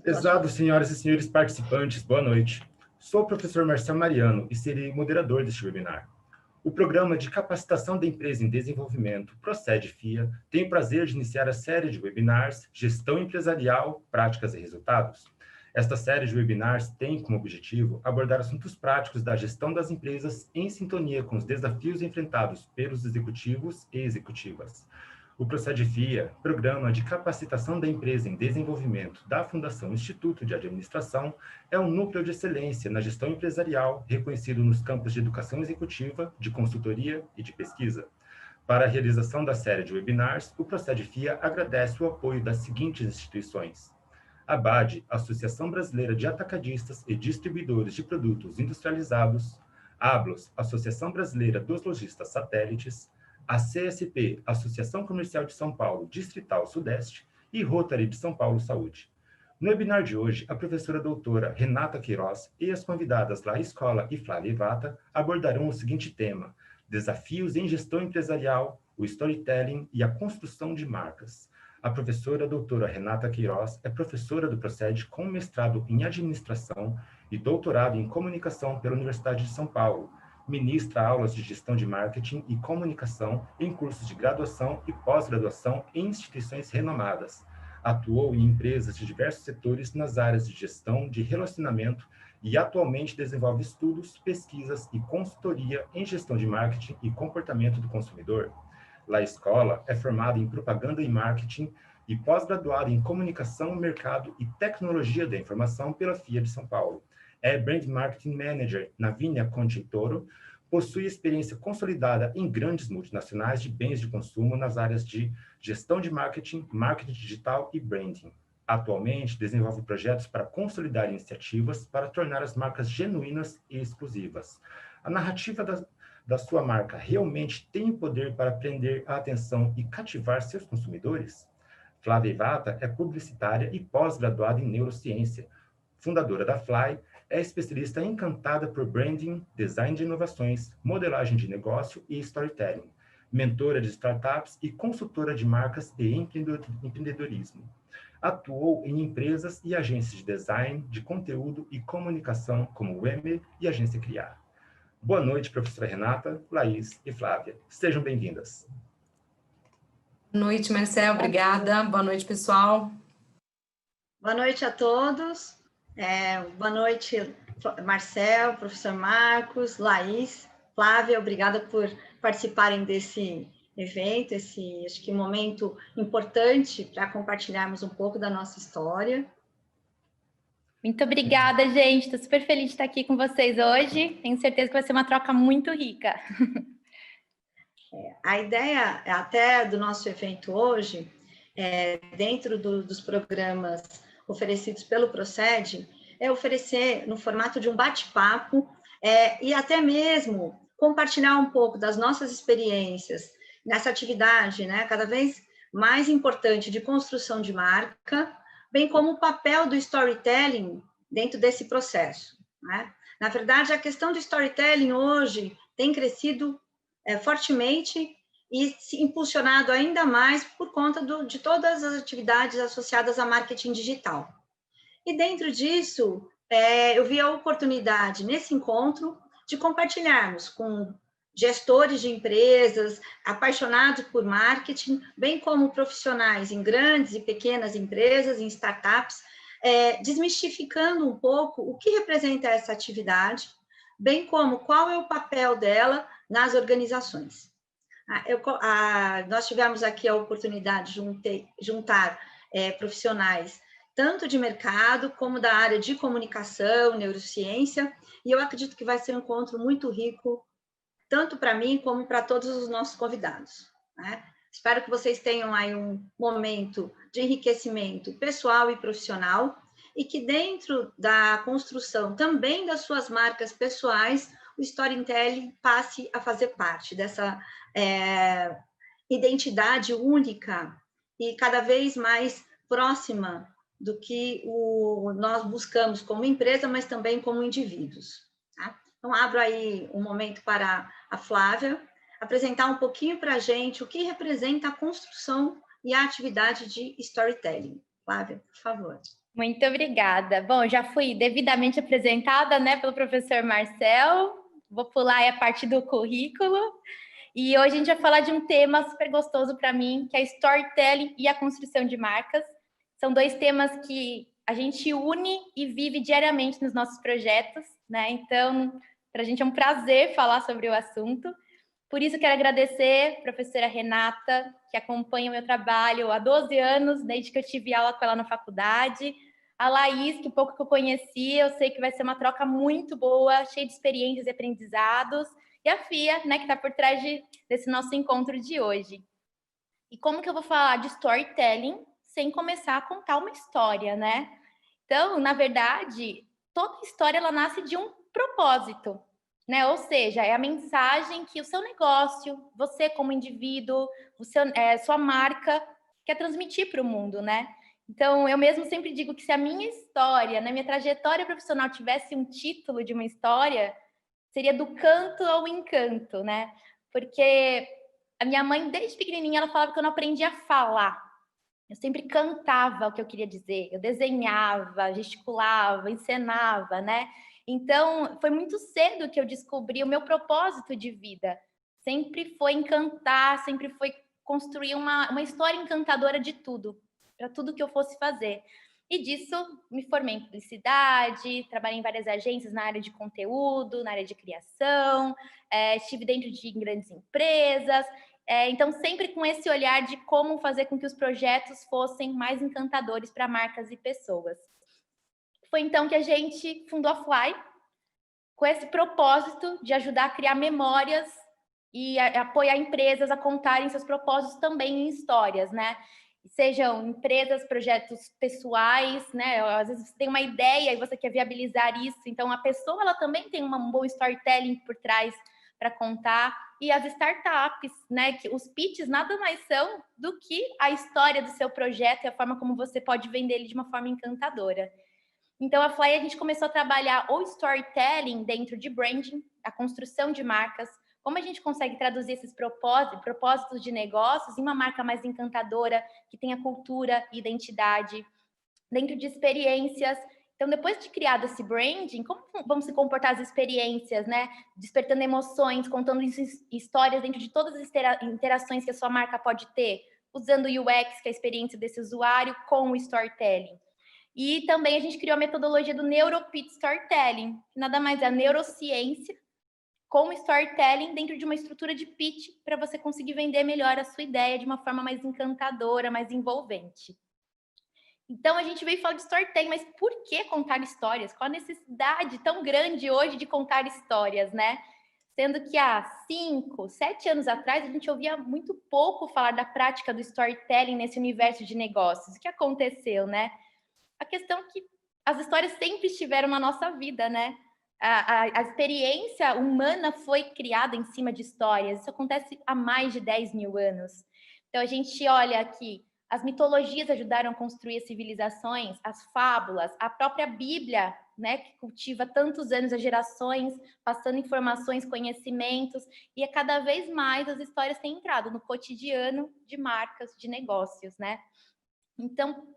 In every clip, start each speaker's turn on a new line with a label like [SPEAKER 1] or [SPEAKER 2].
[SPEAKER 1] Prezados senhoras e senhores participantes, boa noite. Sou o professor Marcelo Mariano e serei moderador deste webinar. O Programa de Capacitação da Empresa em Desenvolvimento, Procede FIA, tem o prazer de iniciar a série de webinars Gestão Empresarial, Práticas e Resultados. Esta série de webinars tem como objetivo abordar assuntos práticos da gestão das empresas em sintonia com os desafios enfrentados pelos executivos e executivas. O Procede FIA, Programa de Capacitação da Empresa em Desenvolvimento da Fundação Instituto de Administração, é um núcleo de excelência na gestão empresarial, reconhecido nos campos de educação executiva, de consultoria e de pesquisa. Para a realização da série de webinars, o Procede FIA agradece o apoio das seguintes instituições: a ABAD, Associação Brasileira de Atacadistas e Distribuidores de Produtos Industrializados; a ABLOS, Associação Brasileira dos Lojistas Satélites; a CSP, Associação Comercial de São Paulo, Distrital Sudeste, e Rotary de São Paulo Saúde. No webinar de hoje, a professora doutora Renata Queiroz e as convidadas Laís Cola e Flávia Ivata abordarão o seguinte tema: desafios em gestão empresarial, o storytelling e a construção de marcas. A professora doutora Renata Queiroz é professora do Procede com mestrado em administração e doutorado em comunicação pela Universidade de São Paulo. Ministra aulas de gestão de marketing e comunicação em cursos de graduação e pós-graduação em instituições renomadas. Atuou em empresas de diversos setores nas áreas de gestão de relacionamento e atualmente desenvolve estudos, pesquisas e consultoria em gestão de marketing e comportamento do consumidor. Laís Cola é formada em propaganda e marketing e pós-graduada em comunicação, mercado e tecnologia da informação pela FIA de São Paulo. É Brand Marketing Manager na Vinha Conchitoro, possui experiência consolidada em grandes multinacionais de bens de consumo nas áreas de gestão de marketing, marketing digital e branding. Atualmente, desenvolve projetos para consolidar iniciativas para tornar as marcas genuínas e exclusivas. A narrativa da sua marca realmente tem o poder para prender a atenção e cativar seus consumidores? Flávia Ivata é publicitária e pós-graduada em neurociência. Fundadora da Fly, é especialista encantada por branding, design de inovações, modelagem de negócio e storytelling, mentora de startups e consultora de marcas e empreendedorismo. Atuou em empresas e agências de design, de conteúdo e comunicação como Wemme e Agência Criar. Boa noite, professora Renata, Laís e Flávia. Sejam bem-vindas.
[SPEAKER 2] Boa noite, Marcel. Obrigada. Boa noite, pessoal.
[SPEAKER 3] Boa noite a todos. Boa noite, Marcel, professor Marcos, Laís, Flávia. Obrigada por participarem desse evento, acho que um momento importante para compartilharmos um pouco da nossa história.
[SPEAKER 4] Muito obrigada, gente. Estou super feliz de estar aqui com vocês hoje. Tenho certeza que vai ser uma troca muito rica.
[SPEAKER 3] A ideia até do nosso evento hoje, dentro dos programas oferecidos pelo Procede, é oferecer no formato de um bate-papo e até mesmo compartilhar um pouco das nossas experiências nessa atividade, né, cada vez mais importante de construção de marca, bem como o papel do storytelling dentro desse processo, né? Na verdade, a questão do storytelling hoje tem crescido fortemente e se impulsionado ainda mais por conta de todas as atividades associadas a marketing digital. E dentro disso, eu vi a oportunidade nesse encontro de compartilharmos com gestores de empresas, apaixonados por marketing, bem como profissionais em grandes e pequenas empresas, em startups, desmistificando um pouco o que representa essa atividade, bem como qual é o papel dela nas organizações. Nós tivemos aqui a oportunidade de juntar profissionais tanto de mercado como da área de comunicação, neurociência, e eu acredito que vai ser um encontro muito rico, tanto para mim como para todos os nossos convidados, né? Espero que vocês tenham aí um momento de enriquecimento pessoal e profissional, e que dentro da construção também das suas marcas pessoais, o storytelling passe a fazer parte dessa identidade única e cada vez mais próxima do que nós buscamos como empresa, mas também como indivíduos. Tá? Então, abro aí um momento para a Flávia apresentar um pouquinho para a gente o que representa a construção e a atividade de storytelling. Flávia, por favor.
[SPEAKER 4] Muito obrigada. Bom, já fui devidamente apresentada, né, pelo professor Marcel. Vou pular aí a parte do currículo. E hoje a gente vai falar de um tema super gostoso para mim, que é storytelling e a construção de marcas. São dois temas que a gente une e vive diariamente nos nossos projetos, né? Então, para a gente é um prazer falar sobre o assunto. Por isso, quero agradecer a professora Renata, que acompanha o meu trabalho há 12 anos, desde que eu tive aula com ela na faculdade. A Laís, que pouco que eu conheci, eu sei que vai ser uma troca muito boa, cheia de experiências e aprendizados. E a Fia, né, que está por trás desse nosso encontro de hoje. E como que eu vou falar de storytelling sem começar a contar uma história, né? Então, na verdade, toda história ela nasce de um propósito, né? Ou seja, é a mensagem que o seu negócio, você como indivíduo, sua marca quer transmitir para o mundo, né? Então, eu mesmo sempre digo que se a minha história, na minha trajetória profissional tivesse um título de uma história, seria do canto ao encanto, né? Porque a minha mãe, desde pequenininha, ela falava que eu não aprendia a falar. Eu sempre cantava o que eu queria dizer, eu desenhava, gesticulava, encenava, né? Então, foi muito cedo que eu descobri o meu propósito de vida. Sempre foi encantar, sempre foi construir uma história encantadora de tudo, para tudo que eu fosse fazer. E disso, me formei em publicidade, trabalhei em várias agências na área de conteúdo, na área de criação, estive dentro de grandes empresas, então, sempre com esse olhar de como fazer com que os projetos fossem mais encantadores para marcas e pessoas. Foi então que a gente fundou a Fly, com esse propósito de ajudar a criar memórias e apoiar empresas a contarem seus propósitos também em histórias, né? Sejam empresas, projetos pessoais, né? Às vezes você tem uma ideia e você quer viabilizar isso, então a pessoa ela também tem um bom storytelling por trás para contar, e as startups, né? Que os pitches nada mais são do que a história do seu projeto e a forma como você pode vender ele de uma forma encantadora. Então, a Fly, a gente começou a trabalhar o storytelling dentro de branding, a construção de marcas, como a gente consegue traduzir esses propósitos de negócios em uma marca mais encantadora, que tenha cultura e identidade, dentro de experiências. Então, depois de criado esse branding, como vão se comportar as experiências, né? Despertando emoções, contando histórias dentro de todas as interações que a sua marca pode ter, usando o UX, que é a experiência desse usuário, com o storytelling. E também a gente criou a metodologia do Neuropitch Storytelling, que nada mais é a neurociência com storytelling dentro de uma estrutura de pitch para você conseguir vender melhor a sua ideia de uma forma mais encantadora, mais envolvente. Então, a gente veio falar de storytelling, mas por que contar histórias? Qual a necessidade tão grande hoje de contar histórias, né? Sendo que há 5, 7 anos atrás, a gente ouvia muito pouco falar da prática do storytelling nesse universo de negócios. O que aconteceu, né? A questão é que as histórias sempre estiveram na nossa vida, né? A experiência humana foi criada em cima de histórias. Isso acontece há mais de 10 mil anos. Então, a gente olha aqui, as mitologias ajudaram a construir as civilizações, as fábulas, a própria Bíblia, né, que cultiva tantos anos, as gerações, passando informações, conhecimentos, e cada vez mais as histórias têm entrado no cotidiano de marcas, de negócios, né? Então,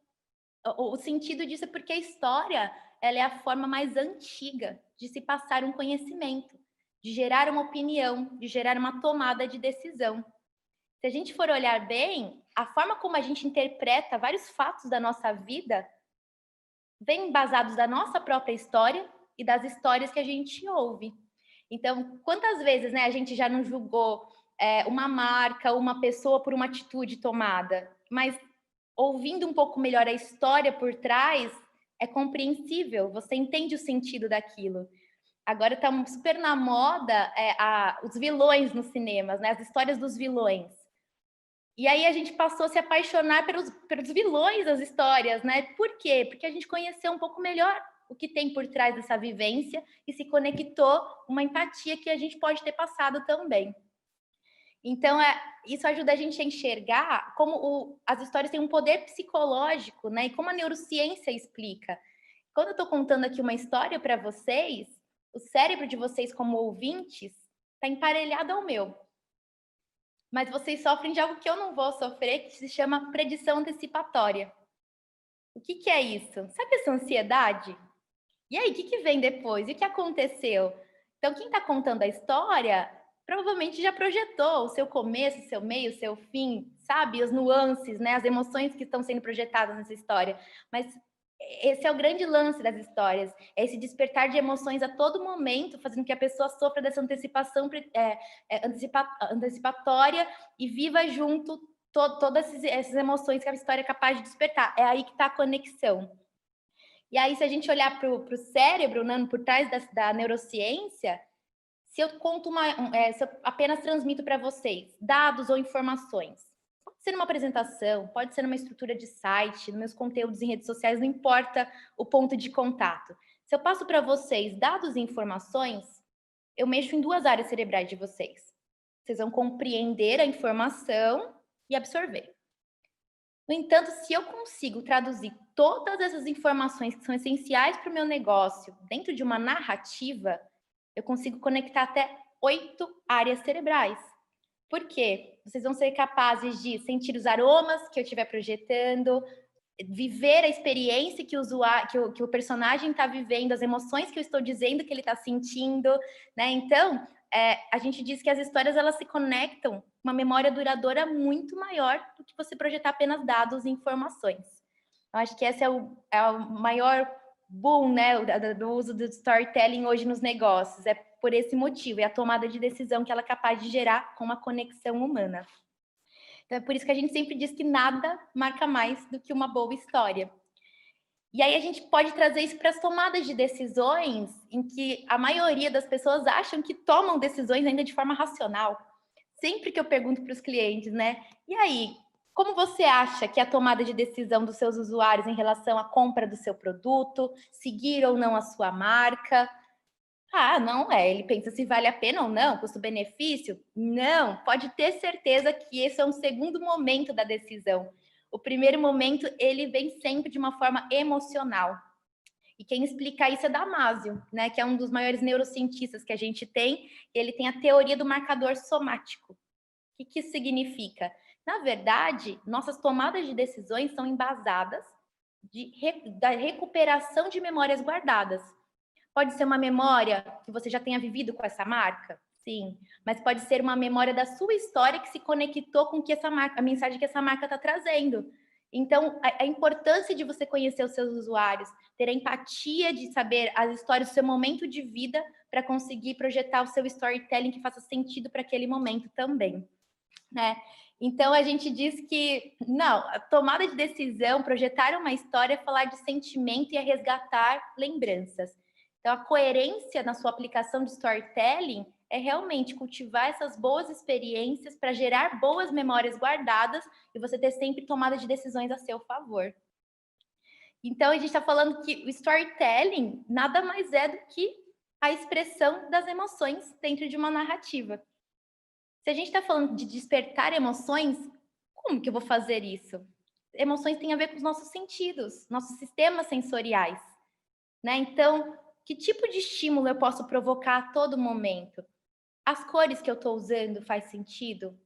[SPEAKER 4] o sentido disso é porque a história ela é a forma mais antiga de se passar um conhecimento, de gerar uma opinião, de gerar uma tomada de decisão. Se a gente for olhar bem, a forma como a gente interpreta vários fatos da nossa vida vem embasados da nossa própria história e das histórias que a gente ouve. Então, quantas vezes, né, a gente já não julgou uma marca, uma pessoa por uma atitude tomada, mas ouvindo um pouco melhor a história por trás, é compreensível, você entende o sentido daquilo. Agora está super na moda os vilões nos cinemas, né? As histórias dos vilões. E aí a gente passou a se apaixonar pelos vilões das histórias, né? Por quê? Porque a gente conheceu um pouco melhor o que tem por trás dessa vivência e se conectou uma empatia que a gente pode ter passado também. Então, isso ajuda a gente a enxergar como as histórias têm um poder psicológico, né? E como a neurociência explica. Quando eu estou contando aqui uma história para vocês, o cérebro de vocês, como ouvintes, está emparelhado ao meu. Mas vocês sofrem de algo que eu não vou sofrer, que se chama predição antecipatória. O que é isso? Sabe essa ansiedade? E aí, o que vem depois? E o que aconteceu? Então, quem está contando a história provavelmente já projetou o seu começo, o seu meio, o seu fim, sabe? As nuances, né? As emoções que estão sendo projetadas nessa história. Mas esse é o grande lance das histórias, é esse despertar de emoções a todo momento, fazendo que a pessoa sofra dessa antecipação antecipatória e viva junto todas essas emoções que a história é capaz de despertar. É aí que está a conexão. E aí, se a gente olhar para o cérebro, né, por trás da neurociência, se eu conto se eu apenas transmito para vocês dados ou informações, pode ser numa apresentação, pode ser numa estrutura de site, nos meus conteúdos em redes sociais, não importa o ponto de contato. Se eu passo para vocês dados e informações, eu mexo em duas áreas cerebrais de vocês. Vocês vão compreender a informação e absorver. No entanto, se eu consigo traduzir todas essas informações que são essenciais para o meu negócio dentro de uma narrativa, eu consigo conectar até 8 áreas cerebrais. Por quê? Vocês vão ser capazes de sentir os aromas que eu estiver projetando, viver a experiência que o personagem está vivendo, as emoções que eu estou dizendo que ele está sentindo, né? Então, a gente diz que as histórias elas se conectam com uma memória duradoura muito maior do que você projetar apenas dados e informações. Eu acho que esse é o maior boom, né, do uso do storytelling hoje nos negócios. É por esse motivo, é a tomada de decisão que ela é capaz de gerar com uma conexão humana. Então, é por isso que a gente sempre diz que nada marca mais do que uma boa história. E aí a gente pode trazer isso para as tomadas de decisões, em que a maioria das pessoas acham que tomam decisões ainda de forma racional. Sempre que eu pergunto para os clientes, né? E aí, como você acha que é a tomada de decisão dos seus usuários em relação à compra do seu produto, seguir ou não a sua marca? Ah, não é. Ele pensa se vale a pena ou não, custo-benefício? Não, pode ter certeza que esse é um segundo momento da decisão. O primeiro momento, ele vem sempre de uma forma emocional. E quem explica isso é Damasio, né, que é um dos maiores neurocientistas que a gente tem. Ele tem a teoria do marcador somático. O que isso significa? Na verdade, nossas tomadas de decisões são embasadas da recuperação de memórias guardadas. Pode ser uma memória que você já tenha vivido com essa marca? Sim. Mas pode ser uma memória da sua história que se conectou com que a mensagem que essa marca está trazendo. Então, a importância de você conhecer os seus usuários, ter a empatia de saber as histórias do seu momento de vida para conseguir projetar o seu storytelling que faça sentido para aquele momento também, né? Então, a gente diz que, não, a tomada de decisão, projetar uma história, é falar de sentimento e é resgatar lembranças. Então, a coerência na sua aplicação de storytelling é realmente cultivar essas boas experiências para gerar boas memórias guardadas e você ter sempre tomada de decisões a seu favor. Então, a gente está falando que o storytelling nada mais é do que a expressão das emoções dentro de uma narrativa. Se a gente está falando de despertar emoções, como que eu vou fazer isso? Emoções têm a ver com os nossos sentidos, nossos sistemas sensoriais, né? Então, que tipo de estímulo eu posso provocar a todo momento? As cores que eu estou usando faz sentido?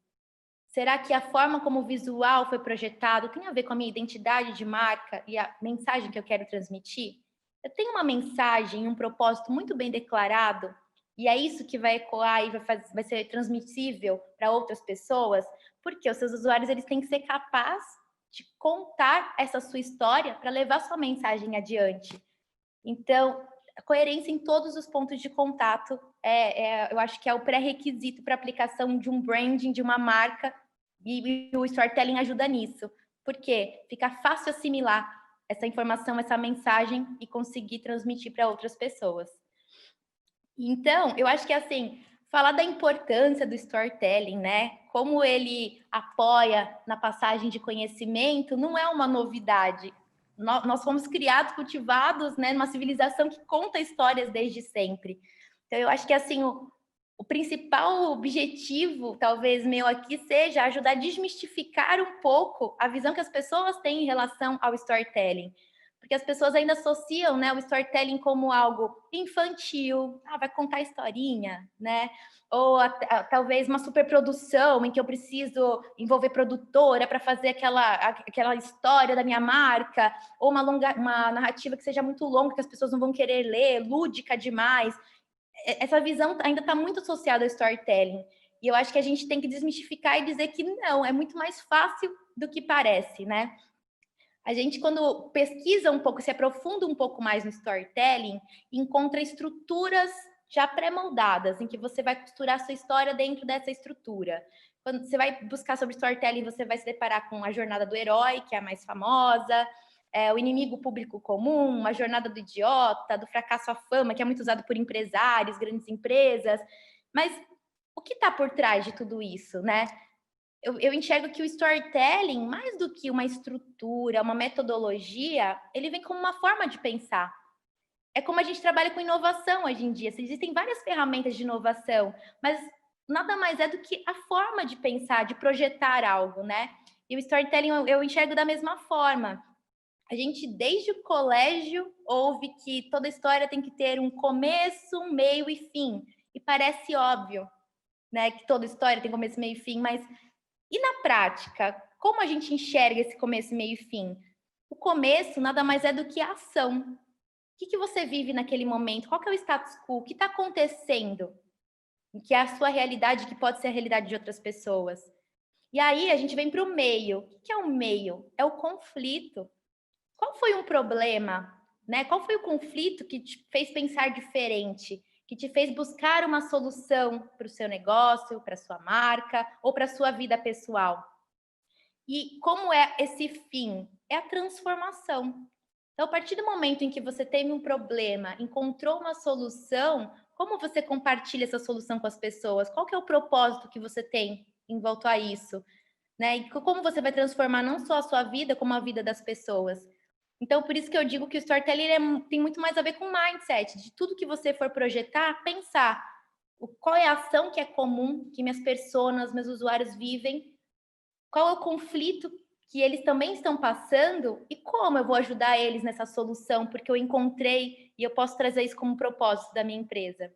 [SPEAKER 4] Será que a forma como o visual foi projetado tem a ver com a minha identidade de marca e a mensagem que eu quero transmitir? Eu tenho uma mensagem, um propósito muito bem declarado, e é isso que vai ecoar e vai ser transmissível para outras pessoas? Porque os seus usuários eles têm que ser capazes de contar essa sua história para levar sua mensagem adiante. Então, a coerência em todos os pontos de contato eu acho que é o pré-requisito para a aplicação de um branding, de uma marca, e o storytelling ajuda nisso. Por quê? Fica fácil assimilar essa informação, essa mensagem e conseguir transmitir para outras pessoas. Então, eu acho que, assim, falar da importância do storytelling, né? Como ele apoia na passagem de conhecimento, não é uma novidade. Nós fomos criados, cultivados, né, numa civilização que conta histórias desde sempre. Então, eu acho que, assim, o principal objetivo, talvez, meu aqui, seja ajudar a desmistificar um pouco a visão que as pessoas têm em relação ao storytelling. porque as pessoas ainda associam, né, o storytelling como algo infantil, vai contar historinha, né? Ou talvez uma superprodução em que eu preciso envolver produtora para fazer aquela história da minha marca, ou uma narrativa que seja muito longa, que as pessoas não vão querer ler, lúdica demais. Essa visão ainda está muito associada ao storytelling. E eu acho que a gente tem que desmistificar e dizer que não, é muito mais fácil do que parece, né? A gente, quando pesquisa um pouco, se aprofunda um pouco mais no storytelling, encontra estruturas já pré-moldadas, em que você vai costurar a sua história dentro dessa estrutura. Quando você vai buscar sobre storytelling, você vai se deparar com a jornada do herói, que é a mais famosa, o inimigo público comum, a jornada do idiota, do fracasso à fama, que é muito usado por empresários, grandes empresas. Mas o que está por trás de tudo isso, né? Eu enxergo que o storytelling, mais do que uma estrutura, uma metodologia, ele vem como uma forma de pensar. É como a gente trabalha com inovação hoje em dia. Existem várias ferramentas de inovação, mas nada mais é do que a forma de pensar, de projetar algo, né? E o storytelling eu enxergo da mesma forma. A gente, desde o colégio, ouve que toda história tem que ter um começo, um meio e fim. E parece óbvio, né, que toda história tem começo, meio e fim, mas e na prática, como a gente enxerga esse começo, meio e fim? O começo nada mais é do que a ação. O que você vive naquele momento? Qual que é o status quo? O que está acontecendo? Que é a sua realidade, que pode ser a realidade de outras pessoas. E aí a gente vem para o meio. O que é o meio? É o conflito. Qual foi um problema, né? Qual foi o conflito que te fez pensar diferente? Que te fez buscar uma solução para o seu negócio, para a sua marca ou para a sua vida pessoal. E como é esse fim? É a transformação. Então, a partir do momento em que você teve um problema, encontrou uma solução, como você compartilha essa solução com as pessoas? Qual que é o propósito que você tem em volta a isso? Né? E como você vai transformar não só a sua vida, como a vida das pessoas? Então, por isso que eu digo que o storytelling tem muito mais a ver com mindset, de tudo que você for projetar, pensar qual é a ação que é comum, que minhas personas, meus usuários vivem, qual é o conflito que eles também estão passando e como eu vou ajudar eles nessa solução, porque eu encontrei e eu posso trazer isso como propósito da minha empresa.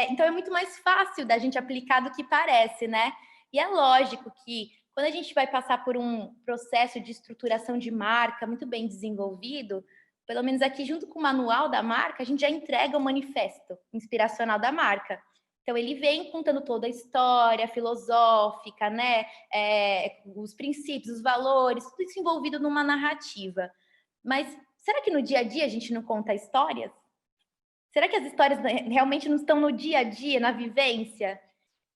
[SPEAKER 4] Então, é muito mais fácil da gente aplicar do que parece, né? E é lógico que quando a gente vai passar por um processo de estruturação de marca muito bem desenvolvido, pelo menos aqui junto com o manual da marca, a gente já entrega o manifesto inspiracional da marca. Então, ele vem contando toda a história filosófica, né? Os princípios, os valores, tudo isso envolvido numa narrativa. Mas será que no dia a dia a gente não conta histórias? Será que as histórias realmente não estão no dia a dia, na vivência?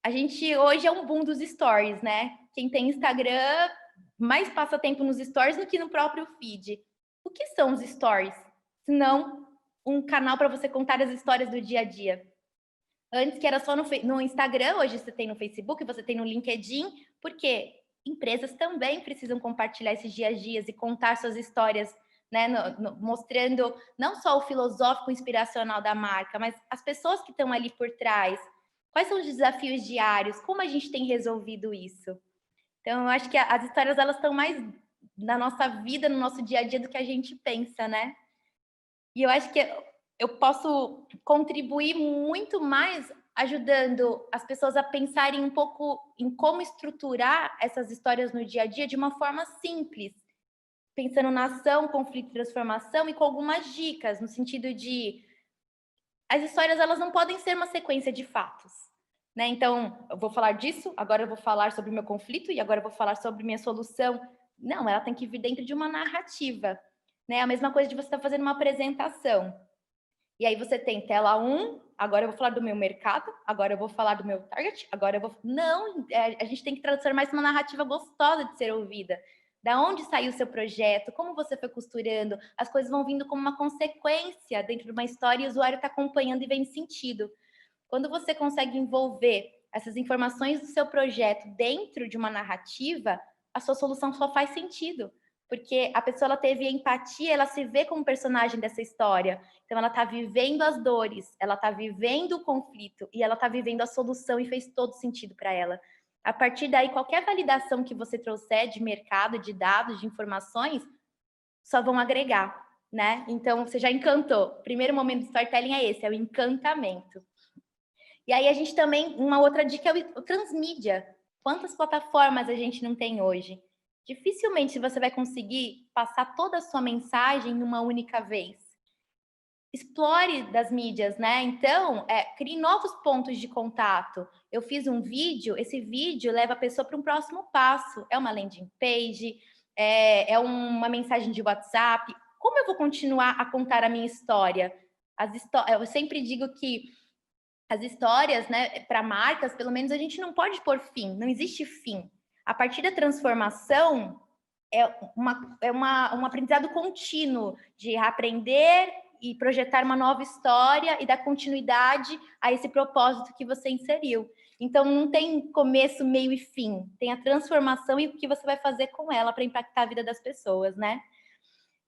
[SPEAKER 4] A gente hoje é um boom dos stories, né? Quem tem Instagram mais passa tempo nos stories do que no próprio feed. O que são os stories? Se não um canal para você contar as histórias do dia a dia. Antes que era só no Instagram, hoje você tem no Facebook, você tem no LinkedIn, porque empresas também precisam compartilhar esses dia a dias e contar suas histórias, né? Mostrando não só o filosófico inspiracional da marca, mas as pessoas que estão ali por trás. Quais são os desafios diários? Como a gente tem resolvido isso? Então, eu acho que as histórias elas estão mais na nossa vida, no nosso dia a dia, do que a gente pensa, né? E eu acho que eu posso contribuir muito mais ajudando as pessoas a pensarem um pouco em como estruturar essas histórias no dia a dia de uma forma simples, pensando na ação, conflito e transformação e com algumas dicas, no sentido de as histórias elas não podem ser uma sequência de fatos, né? Então, eu vou falar disso, agora eu vou falar sobre o meu conflito e agora eu vou falar sobre minha solução. Não, ela tem que vir dentro de uma narrativa, né? A mesma coisa de você estar fazendo uma apresentação. E aí você tem tela 1, agora eu vou falar do meu mercado, agora eu vou falar do meu target, agora eu vou... Não, a gente tem que transformar isso numa narrativa gostosa de ser ouvida. Da onde saiu o seu projeto, como você foi costurando, as coisas vão vindo como uma consequência dentro de uma história e o usuário está acompanhando e vendo sentido. Quando você consegue envolver essas informações do seu projeto dentro de uma narrativa, a sua solução só faz sentido. Porque a pessoa ela teve empatia, ela se vê como personagem dessa história. Então, ela está vivendo as dores, ela está vivendo o conflito e ela está vivendo a solução e fez todo sentido para ela. A partir daí, qualquer validação que você trouxer de mercado, de dados, de informações, só vão agregar, né? Então, você já encantou. O primeiro momento do storytelling é esse, é o encantamento. E aí a gente também, uma outra dica é o transmídia. Quantas plataformas a gente não tem hoje? Dificilmente você vai conseguir passar toda a sua mensagem em uma única vez. Explore das mídias, né? Então, crie novos pontos de contato. Eu fiz um vídeo, esse vídeo leva a pessoa para um próximo passo. É uma landing page, é uma mensagem de WhatsApp. Como eu vou continuar a contar a minha história? Eu sempre digo que as histórias, né, para marcas, pelo menos a gente não pode pôr fim, não existe fim. A partir da transformação, um aprendizado contínuo de aprender e projetar uma nova história e dar continuidade a esse propósito que você inseriu. Então, não tem começo, meio e fim. Tem a transformação e o que você vai fazer com ela para impactar a vida das pessoas, né?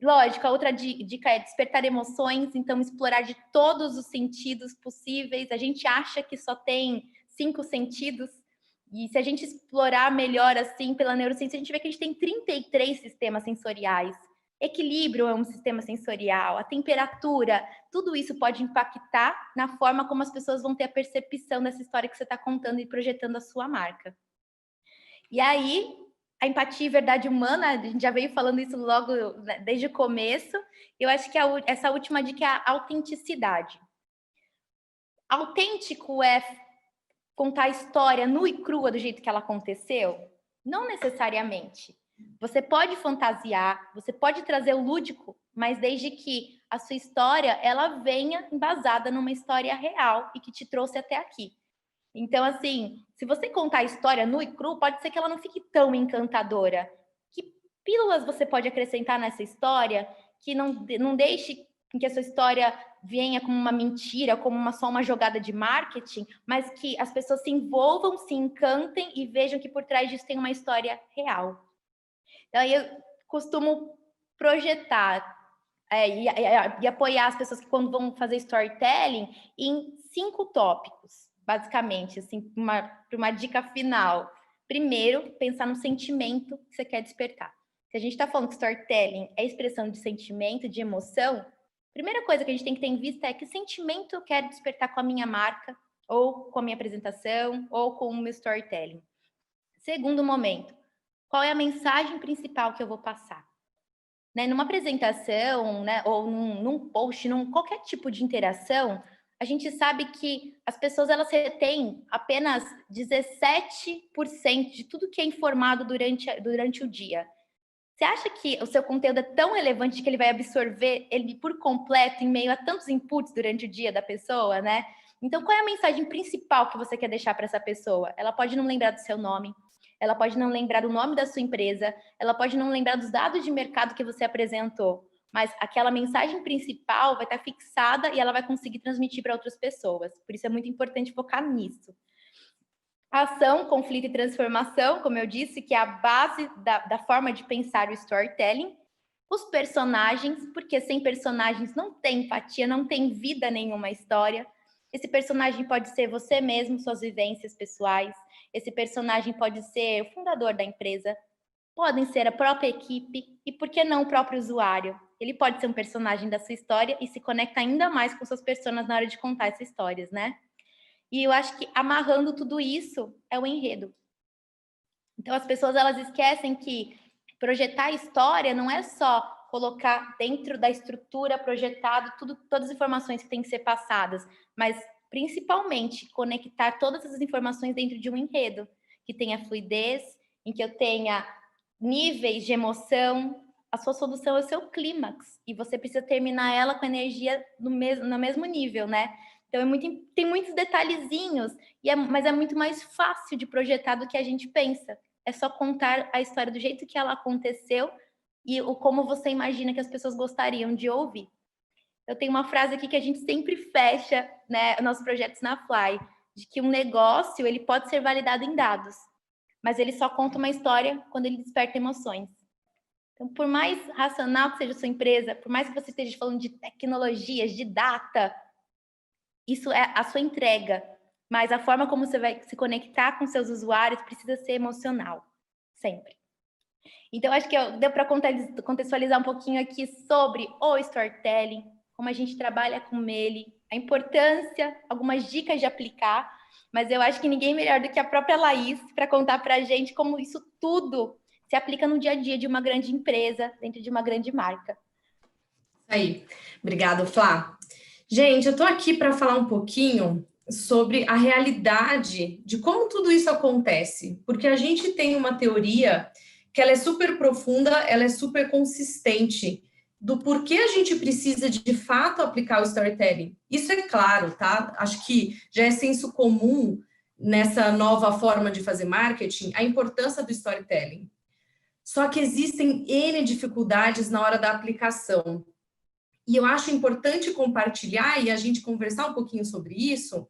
[SPEAKER 4] Lógico, a outra dica é despertar emoções, então explorar de todos os sentidos possíveis. A gente acha que só tem 5 sentidos, e se a gente explorar melhor assim pela neurociência, a gente vê que a gente tem 33 sistemas sensoriais. Equilíbrio é um sistema sensorial, a temperatura, tudo isso pode impactar na forma como as pessoas vão ter a percepção dessa história que você está contando e projetando a sua marca. E aí, a empatia e verdade humana, a gente já veio falando isso logo desde o começo. Eu acho que essa última dica é a autenticidade. Autêntico é contar a história nua e crua do jeito que ela aconteceu? Não necessariamente. Você pode fantasiar, você pode trazer o lúdico, mas desde que a sua história ela venha embasada numa história real e que te trouxe até aqui. Então, assim, se você contar a história nua e cru, pode ser que ela não fique tão encantadora. Que pílulas você pode acrescentar nessa história que não deixe que a sua história venha como uma mentira, como só uma jogada de marketing, mas que as pessoas se envolvam, se encantem e vejam que por trás disso tem uma história real. Então, eu costumo projetar e apoiar as pessoas que quando vão fazer storytelling em 5 tópicos, basicamente, assim, uma dica final. Primeiro, pensar no sentimento que você quer despertar. Se a gente está falando que storytelling é expressão de sentimento, de emoção, a primeira coisa que a gente tem que ter em vista é que sentimento eu quero despertar com a minha marca, ou com a minha apresentação, ou com o meu storytelling. Segundo momento, qual é a mensagem principal que eu vou passar? Né, numa apresentação, né, ou num post, qualquer tipo de interação, a gente sabe que as pessoas elas retêm apenas 17% de tudo que é informado durante o dia. Você acha que o seu conteúdo é tão relevante que ele vai absorver ele por completo em meio a tantos inputs durante o dia da pessoa, né? Então, qual é a mensagem principal que você quer deixar para essa pessoa? Ela pode não lembrar do seu nome, ela pode não lembrar do nome da sua empresa, ela pode não lembrar dos dados de mercado que você apresentou, mas aquela mensagem principal vai estar fixada e ela vai conseguir transmitir para outras pessoas. Por isso é muito importante focar nisso. Ação, conflito e transformação, como eu disse, que é a base da forma de pensar o storytelling. Os personagens, porque sem personagens não tem empatia, não tem vida nenhuma história. Esse personagem pode ser você mesmo, suas vivências pessoais. Esse personagem pode ser o fundador da empresa. Podem ser a própria equipe e, por que não, o próprio usuário. Ele pode ser um personagem da sua história e se conecta ainda mais com suas personas na hora de contar essas histórias, né? E eu acho que amarrando tudo isso é o enredo. Então, as pessoas elas esquecem que projetar a história não é só colocar dentro da estrutura projetado todas as informações que têm que ser passadas, mas principalmente conectar todas essas informações dentro de um enredo que tenha fluidez, em que eu tenha níveis de emoção. A sua solução é o seu clímax e você precisa terminar ela com energia no mesmo nível, né? Então, tem muitos detalhezinhos, mas é muito mais fácil de projetar do que a gente pensa. É só contar a história do jeito que ela aconteceu e como você imagina que as pessoas gostariam de ouvir. Eu tenho uma frase aqui que a gente sempre fecha, né, nossos projetos na Fly, de que um negócio ele pode ser validado em dados, mas ele só conta uma história quando ele desperta emoções. Então, por mais racional que seja a sua empresa, por mais que você esteja falando de tecnologias, de data, isso é a sua entrega, mas a forma como você vai se conectar com seus usuários precisa ser emocional, sempre. Então, acho que deu para contextualizar um pouquinho aqui sobre o storytelling, como a gente trabalha com ele, a importância, algumas dicas de aplicar, mas eu acho que ninguém melhor do que a própria Laís para contar para a gente como isso tudo se aplica no dia a dia de uma grande empresa, dentro de uma grande marca.
[SPEAKER 2] Aí, obrigado, Flá. Gente, eu estou aqui para falar um pouquinho sobre a realidade de como tudo isso acontece, porque a gente tem uma teoria que ela é super profunda, ela é super consistente, do porquê a gente precisa de fato aplicar o storytelling. Isso é claro, tá? Acho que já é senso comum nessa nova forma de fazer marketing, a importância do storytelling. Só que existem N dificuldades na hora da aplicação. E eu acho importante compartilhar e a gente conversar um pouquinho sobre isso,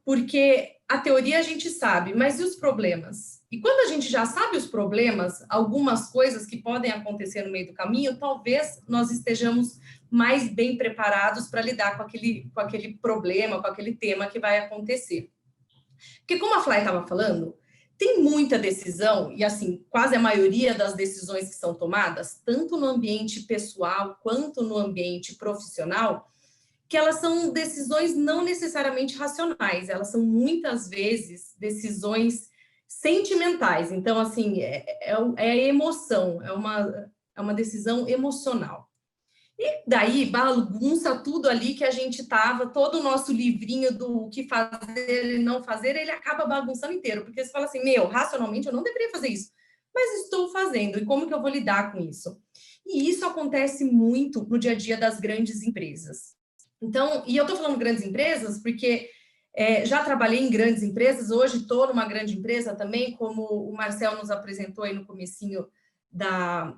[SPEAKER 2] porque a teoria a gente sabe, mas e os problemas? E quando a gente já sabe os problemas, algumas coisas que podem acontecer no meio do caminho, talvez nós estejamos mais bem preparados para lidar com aquele problema, com aquele tema que vai acontecer. Porque como a Flá estava falando, tem muita decisão, e assim, quase a maioria das decisões que são tomadas, tanto no ambiente pessoal quanto no ambiente profissional, que elas são decisões não necessariamente racionais, elas são muitas vezes decisões sentimentais. Então, assim, é a emoção, é uma decisão emocional. E daí bagunça tudo ali que a gente estava, todo o nosso livrinho do que fazer e não fazer, ele acaba bagunçando inteiro, porque você fala assim, racionalmente eu não deveria fazer isso, mas estou fazendo, e como que eu vou lidar com isso? E isso acontece muito no dia a dia das grandes empresas. Então, e eu estou falando grandes empresas porque já trabalhei em grandes empresas, hoje estou numa grande empresa também, como o Marcel nos apresentou aí no comecinho da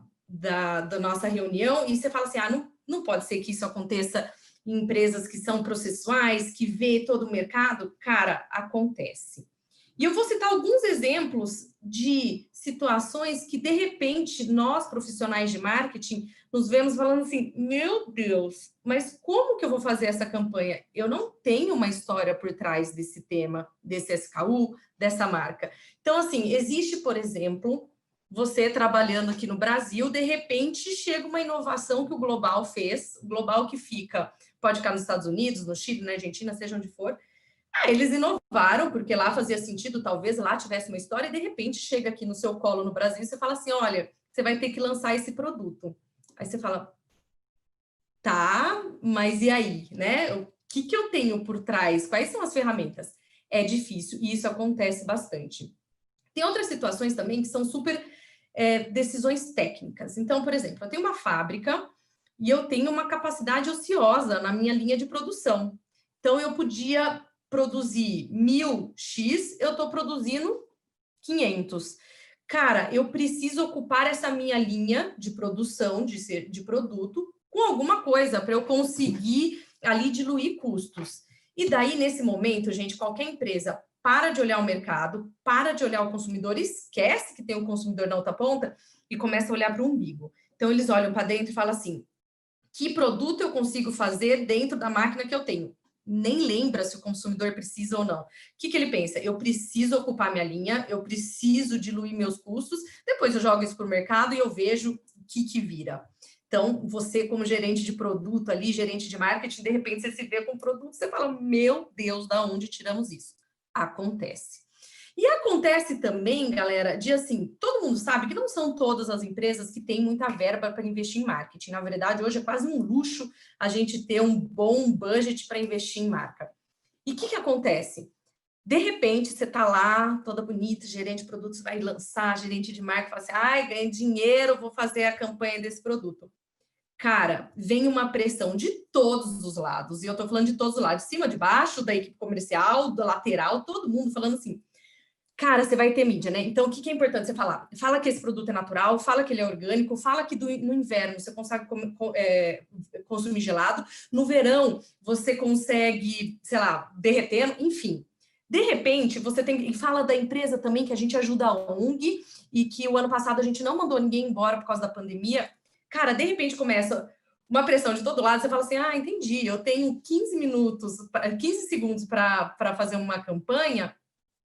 [SPEAKER 2] nossa reunião, e você fala assim, não pode ser que isso aconteça em empresas que são processuais, que vê todo o mercado. Cara, acontece. E eu vou citar alguns exemplos de situações que, de repente, nós, profissionais de marketing, nos vemos falando assim, meu Deus, mas como que eu vou fazer essa campanha? Eu não tenho uma história por trás desse tema, desse SKU, dessa marca. Então, assim, existe, por exemplo, você trabalhando aqui no Brasil, de repente chega uma inovação que o Global fez, o Global que pode ficar nos Estados Unidos, no Chile, na Argentina, seja onde for. Eles inovaram, porque lá fazia sentido, talvez lá tivesse uma história, e de repente chega aqui no seu colo no Brasil e você fala assim, olha, você vai ter que lançar esse produto. Aí você fala, tá, mas e aí, né? O que eu tenho por trás? Quais são as ferramentas? É difícil, e isso acontece bastante. Tem outras situações também que são super decisões técnicas. Então, por exemplo, eu tenho uma fábrica e eu tenho uma capacidade ociosa na minha linha de produção. Então, eu podia produzir 1000x, eu estou produzindo 500. Cara, eu preciso ocupar essa minha linha de produção, de produto, com alguma coisa para eu conseguir ali diluir custos. E daí, nesse momento, gente, qualquer empresa para de olhar o mercado, para de olhar o consumidor, esquece que tem um consumidor na outra ponta e começa a olhar para o umbigo. Então, eles olham para dentro e falam assim, que produto eu consigo fazer dentro da máquina que eu tenho? Nem lembra se o consumidor precisa ou não. O que ele pensa? Eu preciso ocupar minha linha, eu preciso diluir meus custos, depois eu jogo isso para o mercado e eu vejo o que vira. Então, você como gerente de produto ali, gerente de marketing, de repente você se vê com um produto, você fala, meu Deus, da onde tiramos isso? Acontece. E acontece também, galera, de assim, todo mundo sabe que não são todas as empresas que têm muita verba para investir em marketing. Na verdade, hoje é quase um luxo a gente ter um bom budget para investir em marca. E o que acontece? De repente, você está lá, toda bonita, gerente de produtos vai lançar, gerente de marca fala assim, ai, ganhei dinheiro, vou fazer a campanha desse produto. Cara, vem uma pressão de todos os lados, e eu estou falando de todos os lados, de cima, de baixo, da equipe comercial, da lateral, todo mundo falando assim, cara, você vai ter mídia, né? Então, o que é importante você falar? Fala que esse produto é natural, fala que ele é orgânico, fala que no inverno você consegue consumir gelado, no verão você consegue, sei lá, derretendo, enfim. De repente, você tem... E fala da empresa também, que a gente ajuda a ONG, e que o ano passado a gente não mandou ninguém embora por causa da pandemia. Cara, de repente começa uma pressão de todo lado, você fala assim, entendi, eu tenho 15 segundos para fazer uma campanha,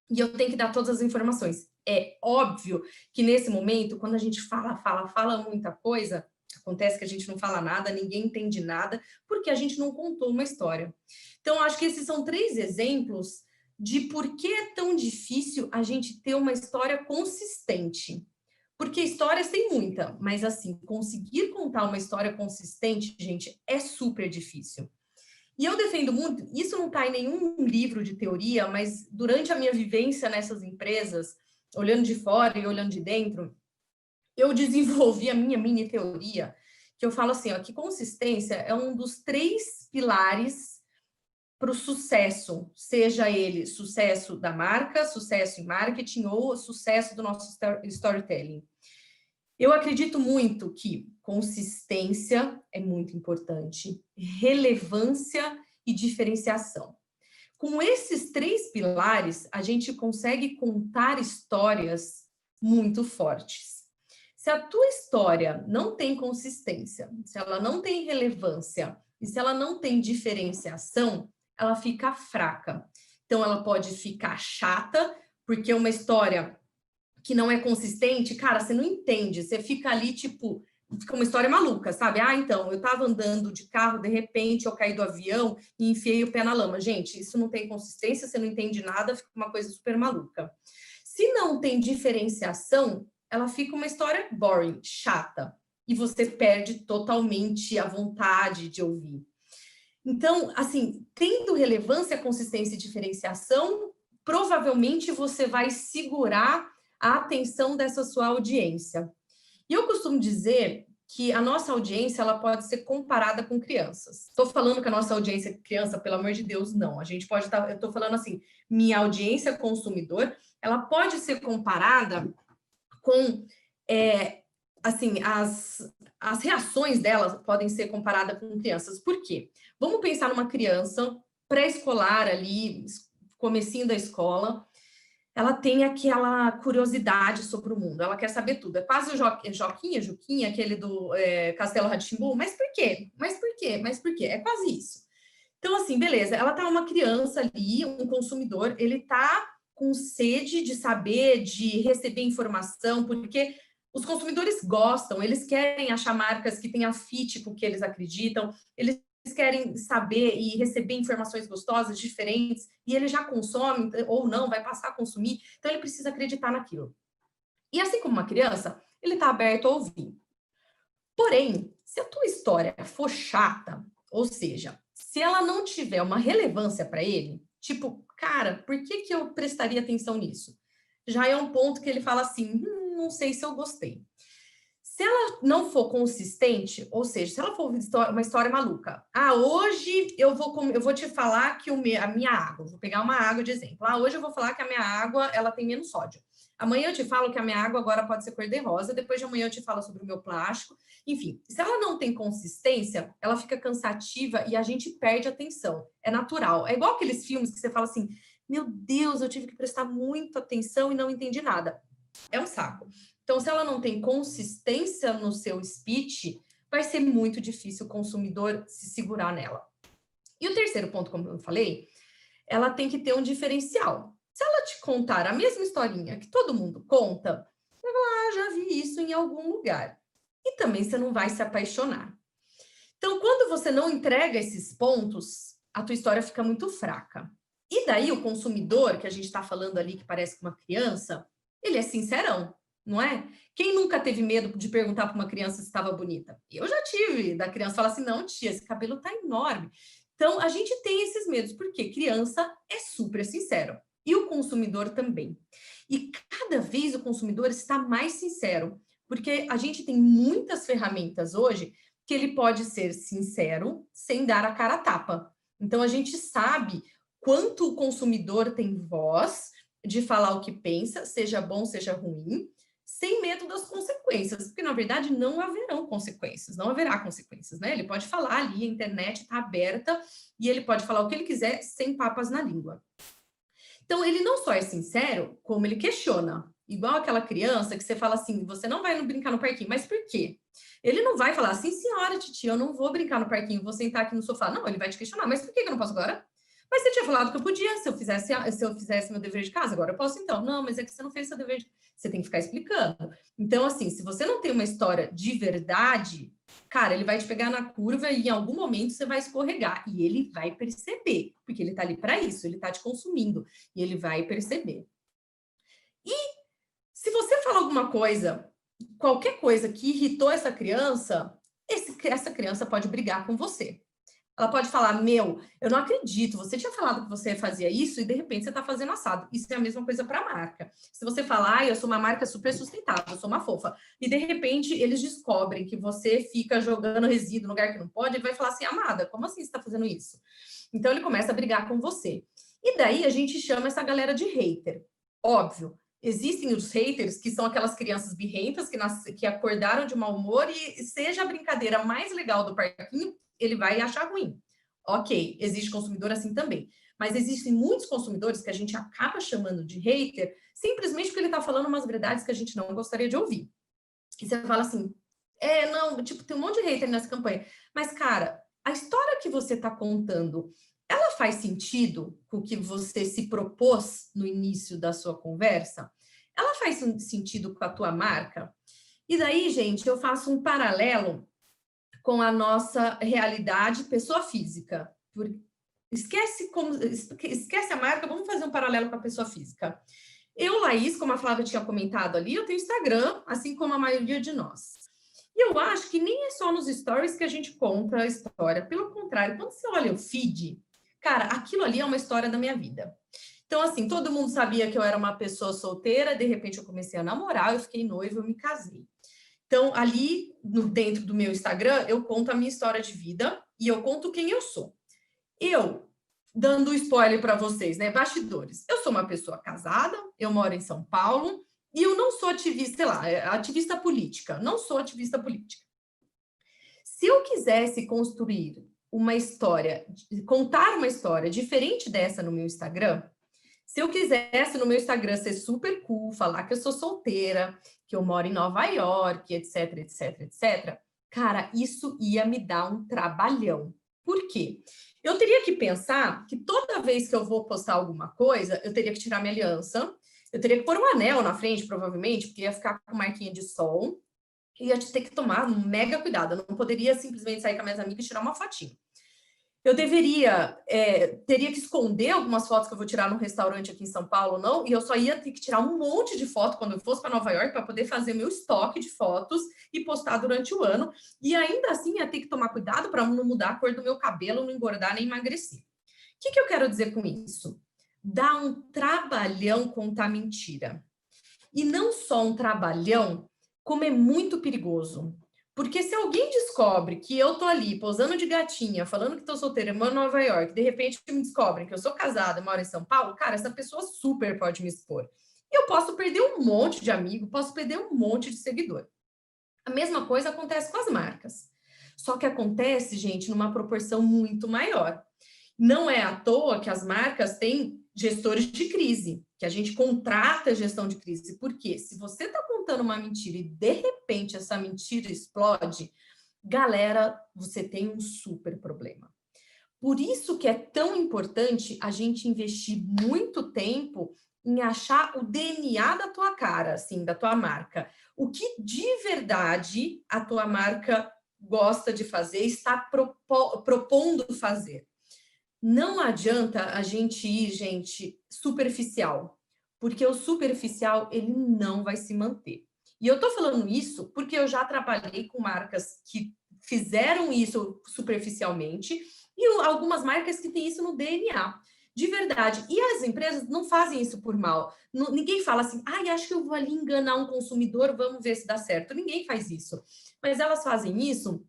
[SPEAKER 2] e eu tenho que dar todas as informações. É óbvio que nesse momento, quando a gente fala muita coisa, acontece que a gente não fala nada, ninguém entende nada, porque a gente não contou uma história. Então, acho que esses são 3 exemplos de por que é tão difícil a gente ter uma história consistente. Porque histórias tem muita, mas assim, conseguir contar uma história consistente, gente, é super difícil. E eu defendo muito, isso não está em nenhum livro de teoria, mas durante a minha vivência nessas empresas, olhando de fora e olhando de dentro, eu desenvolvi a minha mini teoria, que eu falo assim, ó, que consistência é um dos 3 pilares para o sucesso, seja ele sucesso da marca, sucesso em marketing ou sucesso do nosso storytelling. Eu acredito muito que consistência é muito importante, relevância e diferenciação. Com esses 3 pilares, a gente consegue contar histórias muito fortes. Se a tua história não tem consistência, se ela não tem relevância e se ela não tem diferenciação, ela fica fraca. Então, ela pode ficar chata, porque uma história que não é consistente, cara, você não entende, você fica ali, tipo, fica uma história maluca, sabe? Ah, então, eu tava andando de carro, de repente eu caí do avião e enfiei o pé na lama. Gente, isso não tem consistência, você não entende nada, fica uma coisa super maluca. Se não tem diferenciação, ela fica uma história boring, chata, e você perde totalmente a vontade de ouvir. Então, assim, tendo relevância, consistência e diferenciação, provavelmente você vai segurar a atenção dessa sua audiência. E eu costumo dizer que a nossa audiência ela pode ser comparada com crianças. Estou falando que a nossa audiência é criança, pelo amor de Deus, não. A gente pode estar, eu estou falando assim, minha audiência consumidor, ela pode ser comparada com, assim, as reações delas podem ser comparadas com crianças. Por quê? Vamos pensar numa criança pré-escolar ali, comecinho da escola, ela tem aquela curiosidade sobre o mundo, ela quer saber tudo. É quase o Juquinha, aquele do Castelo Rá-Tim-Bum, mas por quê? Mas por quê? Mas por quê? É quase isso. Então, assim, beleza, ela tá uma criança ali, um consumidor, ele tá com sede de saber, de receber informação, porque os consumidores gostam, eles querem achar marcas que tenham fit com o que eles acreditam, eles querem saber e receber informações gostosas, diferentes, e ele já consome, ou não, vai passar a consumir, então ele precisa acreditar naquilo. E assim como uma criança, ele está aberto a ouvir. Porém, se a tua história for chata, ou seja, se ela não tiver uma relevância para ele, tipo, cara, por que eu prestaria atenção nisso? Já é um ponto que ele fala assim, não sei se eu gostei. Se ela não for consistente, ou seja, se ela for uma história maluca, hoje eu vou te falar que a minha água, vou pegar uma água de exemplo, hoje eu vou falar que a minha água, ela tem menos sódio. Amanhã eu te falo que a minha água agora pode ser cor-de-rosa, depois de amanhã eu te falo sobre o meu plástico, enfim. Se ela não tem consistência, ela fica cansativa e a gente perde atenção, é natural. É igual aqueles filmes que você fala assim, meu Deus, eu tive que prestar muita atenção e não entendi nada. É um saco. Então, se ela não tem consistência no seu speech, vai ser muito difícil o consumidor se segurar nela. E o terceiro ponto, como eu falei, ela tem que ter um diferencial. Se ela te contar a mesma historinha que todo mundo conta, você vai falar, já vi isso em algum lugar. E também você não vai se apaixonar. Então, quando você não entrega esses pontos, a tua história fica muito fraca. E daí o consumidor, que a gente está falando ali, que parece uma criança, ele é sincerão. Não é? Quem nunca teve medo de perguntar para uma criança se estava bonita? Eu já tive, da criança falar assim, não, tia, esse cabelo tá enorme. Então, a gente tem esses medos, porque criança é super sincero. E o consumidor também. E cada vez o consumidor está mais sincero, porque a gente tem muitas ferramentas hoje que ele pode ser sincero sem dar a cara a tapa. Então, a gente sabe quanto o consumidor tem voz de falar o que pensa, seja bom, seja ruim, sem medo das consequências, porque, na verdade, não haverá consequências, né? Ele pode falar ali, a internet está aberta, e ele pode falar o que ele quiser, sem papas na língua. Então, ele não só é sincero, como ele questiona. Igual aquela criança que você fala assim, você não vai brincar no parquinho, mas por quê? Ele não vai falar assim, senhora, titia, eu não vou brincar no parquinho, vou sentar aqui no sofá. Não, ele vai te questionar, mas por que eu não posso agora? Mas você tinha falado que eu podia, se eu fizesse meu dever de casa, agora eu posso então. Não, mas é que você não fez seu dever de casa. Você tem que ficar explicando. Então, assim, se você não tem uma história de verdade, cara, ele vai te pegar na curva e em algum momento você vai escorregar. E ele vai perceber, porque ele tá ali para isso, ele tá te consumindo. E ele vai perceber. E se você fala alguma coisa, qualquer coisa que irritou essa criança, essa criança pode brigar com você. Ela pode falar, eu não acredito, você tinha falado que você fazia isso e de repente você está fazendo assado. Isso é a mesma coisa para a marca. Se você falar, eu sou uma marca super sustentável, eu sou uma fofa, e de repente eles descobrem que você fica jogando resíduo no lugar que não pode, ele vai falar assim, amada, como assim você está fazendo isso? Então ele começa a brigar com você. E daí a gente chama essa galera de hater. Óbvio, existem os haters, que são aquelas crianças birrentas que acordaram de mau humor e seja a brincadeira mais legal do parquinho, ele vai achar ruim. Ok, existe consumidor assim também. Mas existem muitos consumidores que a gente acaba chamando de hater simplesmente porque ele está falando umas verdades que a gente não gostaria de ouvir. E você fala assim, tem um monte de hater nessa campanha. Mas, cara, a história que você está contando, ela faz sentido com o que você se propôs no início da sua conversa? Ela faz sentido com a tua marca? E daí, gente, eu faço um paralelo com a nossa realidade pessoa física. Esquece a marca, vamos fazer um paralelo com a pessoa física. Eu, Laís, como a Flávia tinha comentado ali, eu tenho Instagram, assim como a maioria de nós. E eu acho que nem é só nos stories que a gente conta a história. Pelo contrário, quando você olha o feed, cara, aquilo ali é uma história da minha vida. Então, assim, todo mundo sabia que eu era uma pessoa solteira, de repente eu comecei a namorar, eu fiquei noiva, eu me casei. Então, ali dentro do meu Instagram, eu conto a minha história de vida e eu conto quem eu sou. Eu, dando spoiler para vocês, né? Bastidores. Eu sou uma pessoa casada, eu moro em São Paulo e eu não sou ativista, ativista política. Não sou ativista política. Se eu quisesse construir uma história, contar uma história diferente dessa no meu Instagram, se eu quisesse no meu Instagram ser super cool, falar que eu sou solteira, que eu moro em Nova York, etc, etc, etc, cara, isso ia me dar um trabalhão. Por quê? Eu teria que pensar que toda vez que eu vou postar alguma coisa, eu teria que tirar minha aliança, eu teria que pôr um anel na frente, provavelmente, porque ia ficar com marquinha de sol, e ia ter que tomar um mega cuidado. Eu não poderia simplesmente sair com as minhas amigas e tirar uma fotinha. Eu teria que esconder algumas fotos que eu vou tirar no restaurante aqui em São Paulo, não, e eu só ia ter que tirar um monte de foto quando eu fosse para Nova York para poder fazer meu estoque de fotos e postar durante o ano, e ainda assim ia ter que tomar cuidado para não mudar a cor do meu cabelo, não engordar nem emagrecer. O que eu quero dizer com isso? Dá um trabalhão contar mentira. E não só um trabalhão, como é muito perigoso. Porque se alguém descobre que eu tô ali posando de gatinha, falando que tô solteira, moro em Nova York, de repente me descobrem que eu sou casada, moro em São Paulo, cara, essa pessoa super pode me expor. E eu posso perder um monte de amigo, posso perder um monte de seguidor. A mesma coisa acontece com as marcas. Só que acontece, gente, numa proporção muito maior. Não é à toa que as marcas têm gestores de crise, que a gente contrata gestão de crise. Porque se você está contando uma mentira e de repente essa mentira explode, galera, você tem um super problema. Por isso que é tão importante a gente investir muito tempo em achar o DNA da tua cara, assim, da tua marca. O que de verdade a tua marca gosta de fazer, está propondo fazer. Não adianta a gente ir, gente, superficial, porque o superficial, ele não vai se manter. E eu tô falando isso porque eu já trabalhei com marcas que fizeram isso superficialmente e algumas marcas que têm isso no DNA, de verdade. E as empresas não fazem isso por mal. Ninguém fala assim, acho que eu vou ali enganar um consumidor, vamos ver se dá certo. Ninguém faz isso. Mas elas fazem isso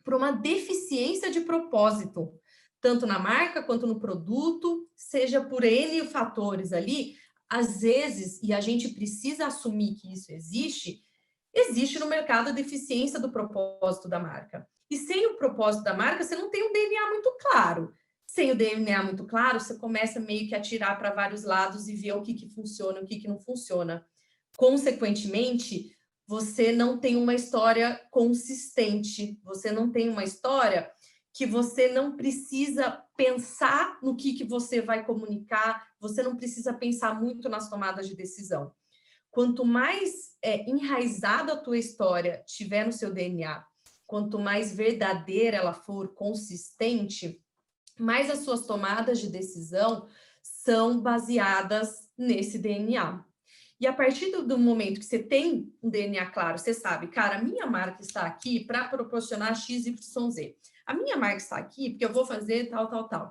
[SPEAKER 2] por uma deficiência de propósito, tanto na marca quanto no produto, seja por N fatores ali, às vezes, e a gente precisa assumir que isso existe no mercado a deficiência do propósito da marca. E sem o propósito da marca, você não tem um DNA muito claro. Sem o DNA muito claro, você começa meio que a atirar para vários lados e ver o que funciona e o que não funciona. Consequentemente, você não tem uma história consistente, você não tem uma história que você não precisa pensar no que você vai comunicar, você não precisa pensar muito nas tomadas de decisão. Quanto mais enraizada a tua história tiver no seu DNA, quanto mais verdadeira ela for, consistente, mais as suas tomadas de decisão são baseadas nesse DNA. E a partir do momento que você tem um DNA claro, você sabe, cara, a minha marca está aqui para proporcionar XYZ. A minha marca está aqui porque eu vou fazer tal, tal, tal.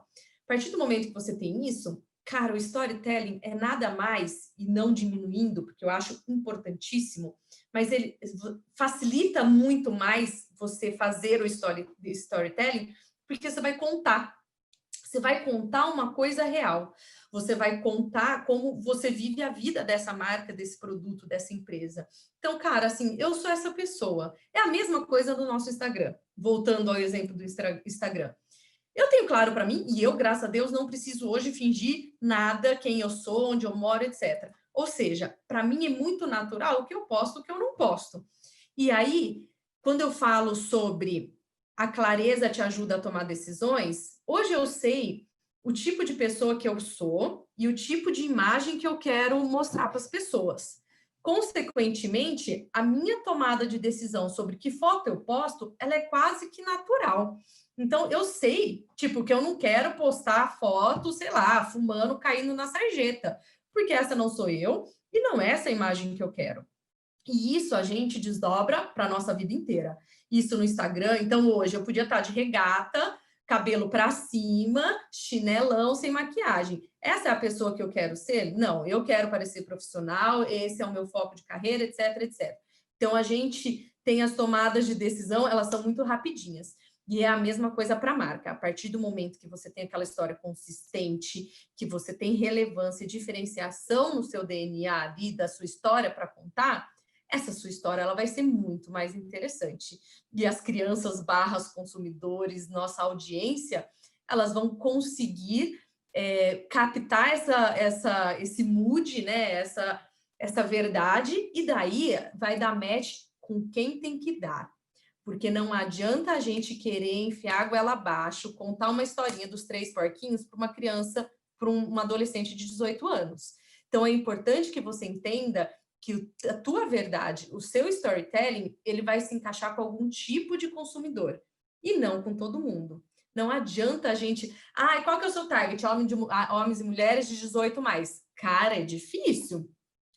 [SPEAKER 2] A partir do momento que você tem isso, cara, o storytelling é nada mais, e não diminuindo, porque eu acho importantíssimo, mas ele facilita muito mais você fazer o storytelling, porque você vai contar. Você vai contar uma coisa real. Você vai contar como você vive a vida dessa marca, desse produto, dessa empresa. Então, cara, assim, eu sou essa pessoa. É a mesma coisa do nosso Instagram. Voltando ao exemplo do Instagram. Eu tenho claro para mim, e eu, graças a Deus, não preciso hoje fingir nada, quem eu sou, onde eu moro, etc. Ou seja, para mim é muito natural o que eu posto, o que eu não posto. E aí, quando eu falo sobre a clareza te ajuda a tomar decisões, hoje eu sei o tipo de pessoa que eu sou e o tipo de imagem que eu quero mostrar para as pessoas. Consequentemente, a minha tomada de decisão sobre que foto eu posto, ela é quase que natural. Então, eu sei, tipo, que eu não quero postar foto, sei lá, fumando, caindo na sarjeta, porque essa não sou eu e não é essa a imagem que eu quero. E isso a gente desdobra para a nossa vida inteira. Isso no Instagram, então hoje eu podia estar de regata, cabelo para cima, chinelão, sem maquiagem. Essa é a pessoa que eu quero ser? Não, eu quero parecer profissional, esse é o meu foco de carreira, etc, etc. Então a gente tem as tomadas de decisão, elas são muito rapidinhas. E é a mesma coisa para a marca. A partir do momento que você tem aquela história consistente, que você tem relevância e diferenciação no seu DNA ali da sua história para contar, essa sua história ela vai ser muito mais interessante. E as crianças / consumidores, nossa audiência, elas vão conseguir captar esse mood, né? Essa verdade, e daí vai dar match com quem tem que dar. Porque não adianta a gente querer enfiar a goela abaixo, contar uma historinha dos 3 porquinhos para uma criança, para uma adolescente de 18 anos. Então, é importante que você entenda que a tua verdade, o seu storytelling, ele vai se encaixar com algum tipo de consumidor e não com todo mundo. Não adianta a gente... qual que é o seu target? Homens e mulheres de 18 mais. Cara, é difícil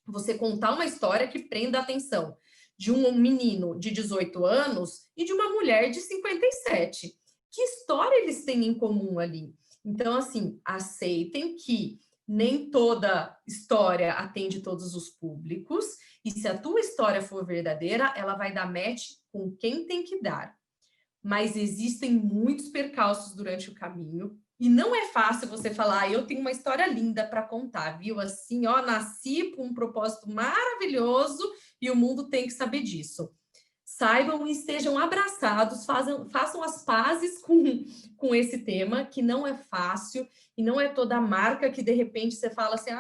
[SPEAKER 2] você contar uma história que prenda a atenção de um menino de 18 anos e de uma mulher de 57. Que história eles têm em comum ali? Então, assim, aceitem que nem toda história atende todos os públicos, e se a tua história for verdadeira, ela vai dar match com quem tem que dar. Mas existem muitos percalços durante o caminho, e não é fácil você falar, eu tenho uma história linda para contar, viu? Assim, ó, nasci com um propósito maravilhoso e o mundo tem que saber disso. Saibam e estejam abraçados, façam as pazes com esse tema, que não é fácil, e não é toda marca que, de repente, você fala assim,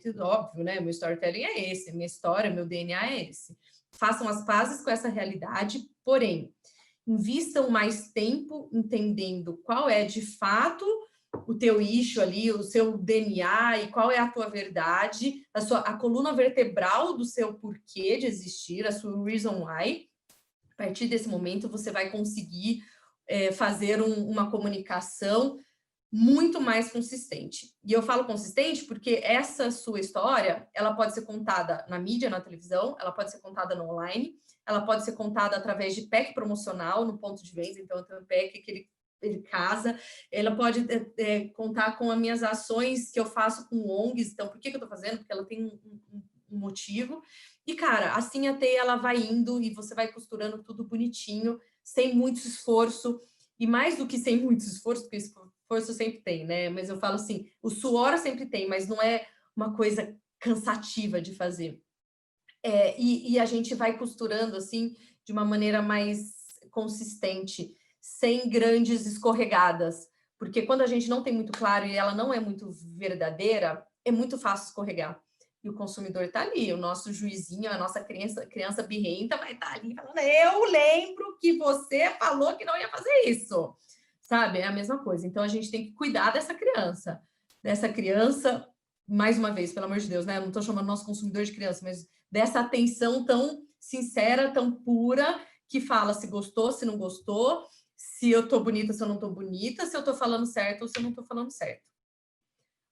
[SPEAKER 2] que óbvio, né? Meu storytelling é esse, minha história, meu DNA é esse. Façam as pazes com essa realidade, porém, invistam mais tempo entendendo qual é, de fato, o teu issue ali, o seu DNA e qual é a tua verdade, a coluna vertebral do seu porquê de existir, a sua reason why. A partir desse momento, você vai conseguir fazer uma comunicação muito mais consistente. E eu falo consistente porque essa sua história, ela pode ser contada na mídia, na televisão, ela pode ser contada no online, ela pode ser contada através de pack promocional no ponto de venda, então eu tenho um pack que ele casa, ela pode contar com as minhas ações que eu faço com ONGs, então por que eu estou fazendo? Porque ela tem um motivo, e cara, assim a teia ela vai indo e você vai costurando tudo bonitinho, sem muito esforço, e mais do que sem muito esforço, porque esforço sempre tem, né? Mas eu falo assim, o suor sempre tem, mas não é uma coisa cansativa de fazer. E a gente vai costurando assim de uma maneira mais consistente, sem grandes escorregadas, porque quando a gente não tem muito claro e ela não é muito verdadeira, é muito fácil escorregar. E o consumidor está ali, o nosso juizinho, a nossa criança birrenta vai estar ali falando, eu lembro que você falou que não ia fazer isso. sabe? É a mesma coisa. Então, a gente tem que cuidar dessa criança. Dessa criança, mais uma vez, pelo amor de Deus, né? Eu não estou chamando nosso consumidor de criança, mas dessa atenção tão sincera, tão pura, que fala se gostou, se não gostou, se eu tô bonita, se eu não tô bonita, se eu tô falando certo ou se eu não tô falando certo.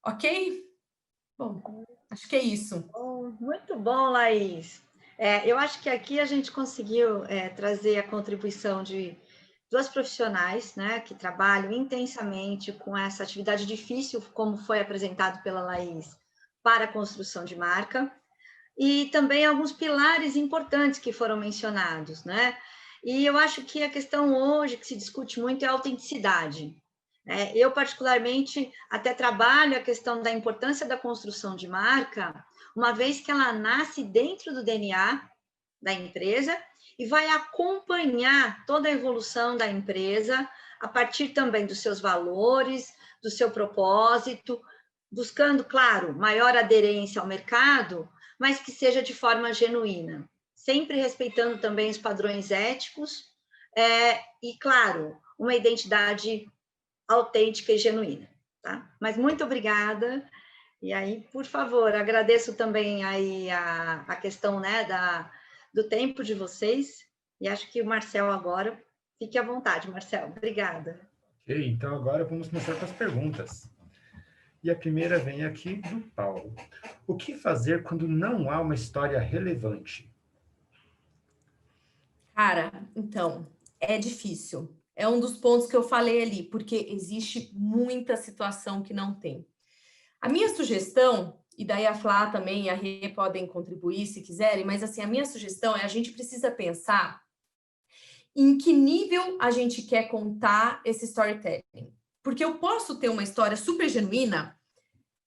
[SPEAKER 2] Ok? Bom, acho que é isso.
[SPEAKER 3] Muito bom, Laís. Eu acho que aqui a gente conseguiu trazer a contribuição de duas profissionais, né, que trabalham intensamente com essa atividade difícil, como foi apresentado pela Laís, para a construção de marca, e também alguns pilares importantes que foram mencionados, né? E eu acho que a questão hoje que se discute muito é a autenticidade. Eu, particularmente, até trabalho a questão da importância da construção de marca, uma vez que ela nasce dentro do DNA da empresa e vai acompanhar toda a evolução da empresa a partir também dos seus valores, do seu propósito, buscando, claro, maior aderência ao mercado, mas que seja de forma genuína, sempre respeitando também os padrões éticos e, claro, uma identidade autêntica e genuína, tá? Mas muito obrigada. E aí, por favor, agradeço também aí a questão, né, do tempo de vocês. E acho que o Marcel agora, fique à vontade, Marcel. Obrigada.
[SPEAKER 1] Ok, então agora vamos começar com as perguntas. E a primeira vem aqui do Paulo. O que fazer quando não há uma história relevante?
[SPEAKER 2] Cara, então, é difícil. É um dos pontos que eu falei ali, porque existe muita situação que não tem. A minha sugestão, e daí a Flá também e a Rê podem contribuir se quiserem, mas assim, a minha sugestão é a gente precisa pensar em que nível a gente quer contar esse storytelling. Porque eu posso ter uma história super genuína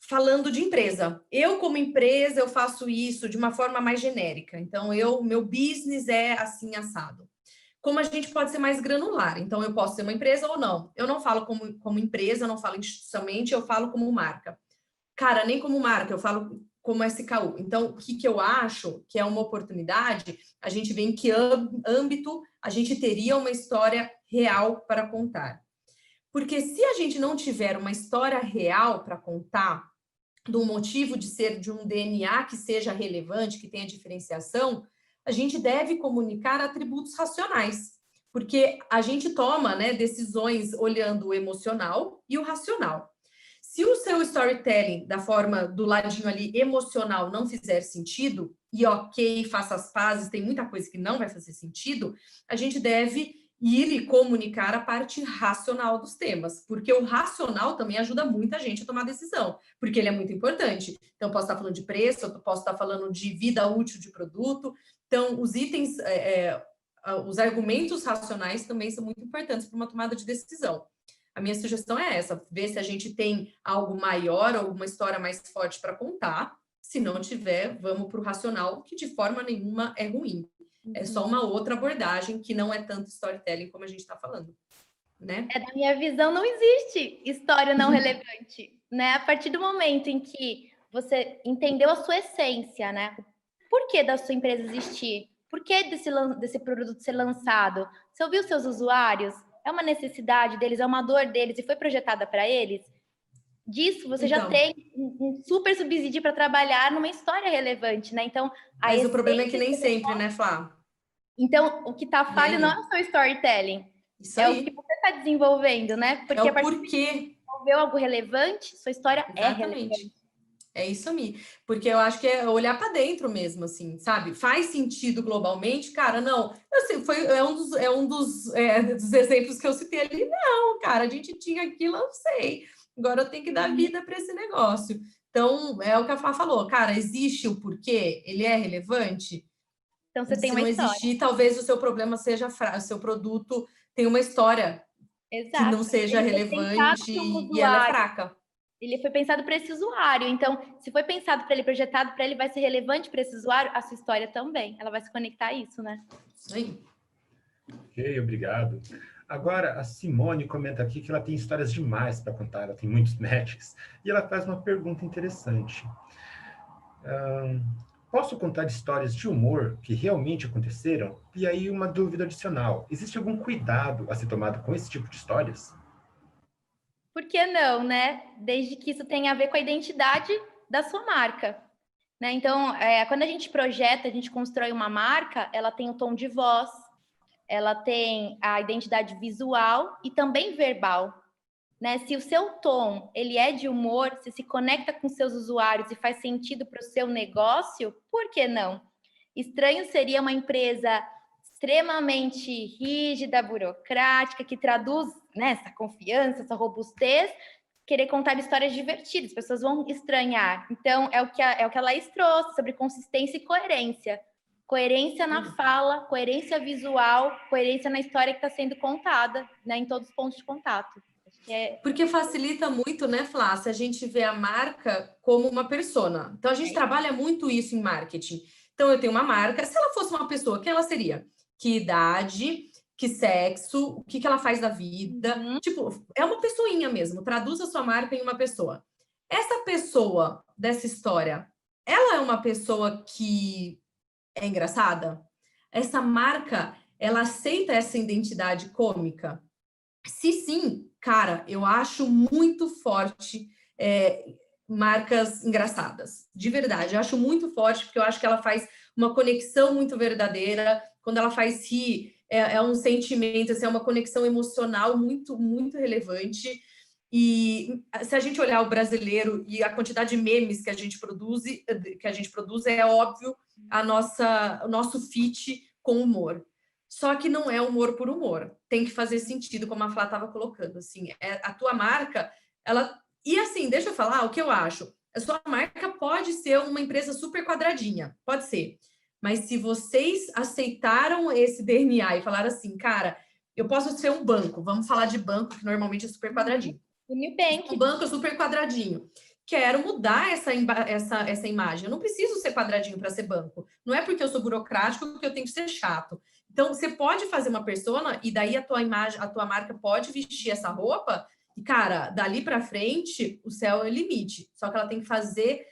[SPEAKER 2] falando de empresa. Eu, como empresa, eu faço isso de uma forma mais genérica. Então, meu business é assim, assado. Como a gente pode ser mais granular. Então, eu posso ser uma empresa ou não. Eu não falo como empresa, eu não falo institucionalmente, eu falo como marca. Cara, nem como marca, eu falo como SKU. Então, o que eu acho que é uma oportunidade, a gente vê em que âmbito a gente teria uma história real para contar. Porque se a gente não tiver uma história real para contar, do motivo de ser de um DNA que seja relevante, que tenha diferenciação, a gente deve comunicar atributos racionais, porque a gente toma, né, decisões olhando o emocional e o racional. Se o seu storytelling, da forma do ladinho ali emocional, não fizer sentido, e ok, faça as pazes, tem muita coisa que não vai fazer sentido, a gente deve ir e comunicar a parte racional dos temas, porque o racional também ajuda muita gente a tomar decisão, porque ele é muito importante. Então, eu posso estar falando de preço, eu posso estar falando de vida útil de produto. Então, os itens, os argumentos racionais também são muito importantes para uma tomada de decisão. A minha sugestão é essa, ver se a gente tem algo maior, alguma história mais forte para contar. Se não tiver, vamos para o racional, que de forma nenhuma é ruim. É só uma outra abordagem que não é tanto storytelling como a gente está falando, né?
[SPEAKER 4] Na minha visão, não existe história não relevante, né? A partir do momento em que você entendeu a sua essência, né? O porquê da sua empresa existir? Por que desse produto ser lançado? Você ouviu seus usuários? É uma necessidade deles, é uma dor deles e foi projetada para eles? Disso, você já tem um super subsídio para trabalhar numa história relevante, né? Então,
[SPEAKER 2] mas o problema é que nem sempre, né, Flá?
[SPEAKER 4] Então, o que está falho não é o seu storytelling.
[SPEAKER 2] Isso aí.
[SPEAKER 4] O que você está desenvolvendo, né?
[SPEAKER 2] Porque a partir de
[SPEAKER 4] desenvolveu algo relevante, sua história é relevante.
[SPEAKER 2] É isso aí. Porque eu acho que é olhar para dentro mesmo, assim, sabe? Faz sentido globalmente? Cara, não. Assim, é um dos exemplos que eu citei ali. Não, cara, a gente tinha aquilo, eu sei. Agora eu tenho que dar vida para esse negócio. Então, é o que a Flá falou. Cara, existe o porquê? Ele é relevante?
[SPEAKER 4] Então, você tem uma história. Se
[SPEAKER 2] não existir, talvez o seu problema seja o seu produto tem uma história que não seja relevante e ela é fraca.
[SPEAKER 4] Ele foi pensado para esse usuário. Então, se foi pensado para ele, projetado para ele, vai ser relevante para esse usuário, a sua história também. Ela vai se conectar a isso, né?
[SPEAKER 2] Isso aí.
[SPEAKER 1] Ok, obrigado. Agora, a Simone comenta aqui que ela tem histórias demais para contar, ela tem muitos matches. E ela faz uma pergunta interessante. Posso contar histórias de humor que realmente aconteceram? E aí uma dúvida adicional. Existe algum cuidado a ser tomado com esse tipo de histórias?
[SPEAKER 4] Por que não, né? Desde que isso tenha a ver com a identidade da sua marca, né? Então, quando a gente projeta, a gente constrói uma marca, ela tem o tom de voz, ela tem a identidade visual e também verbal, né? Se o seu tom ele é de humor, se conecta com seus usuários e faz sentido para o seu negócio, por que não? Estranho seria uma empresa extremamente rígida, burocrática, que traduz, né, essa confiança, essa robustez, querer contar histórias divertidas, as pessoas vão estranhar. Então, é o que a Laís trouxe sobre consistência e coerência. Coerência na fala, coerência visual, coerência na história que está sendo contada, né, em todos os pontos de contato.
[SPEAKER 2] Porque facilita muito, né, Flá, se a gente vê a marca como uma persona. Então, a gente trabalha muito isso em marketing. Então, eu tenho uma marca, se ela fosse uma pessoa, quem ela seria? Que idade, que sexo, o que ela faz da vida. Tipo, é uma pessoinha mesmo, traduz a sua marca em uma pessoa. Essa pessoa dessa história, ela é uma pessoa que é engraçada? Essa marca, ela aceita essa identidade cômica? Se sim, cara, eu acho muito forte marcas engraçadas, de verdade. Eu acho muito forte, porque eu acho que ela faz uma conexão muito verdadeira. Quando ela faz rir, é um sentimento, assim, é uma conexão emocional muito, muito relevante. E se a gente olhar o brasileiro e a quantidade de memes que a gente produz, é óbvio o nosso fit com humor. Só que não é humor por humor. Tem que fazer sentido, como a Flá estava colocando. Assim, a tua marca, ela... E assim, deixa eu falar o que eu acho. A sua marca pode ser uma empresa super quadradinha, pode ser. Mas se vocês aceitaram esse DNA e falaram assim, cara, eu posso ser um banco, vamos falar de banco, que normalmente é super quadradinho.
[SPEAKER 4] O Nubank.
[SPEAKER 2] Um banco é super quadradinho. Quero mudar essa imagem. Eu não preciso ser quadradinho para ser banco. Não é porque eu sou burocrático que eu tenho que ser chato. Então, você pode fazer uma persona e daí a tua imagem, a tua marca pode vestir essa roupa e, cara, dali para frente, o céu é o limite. Só que ela tem que fazer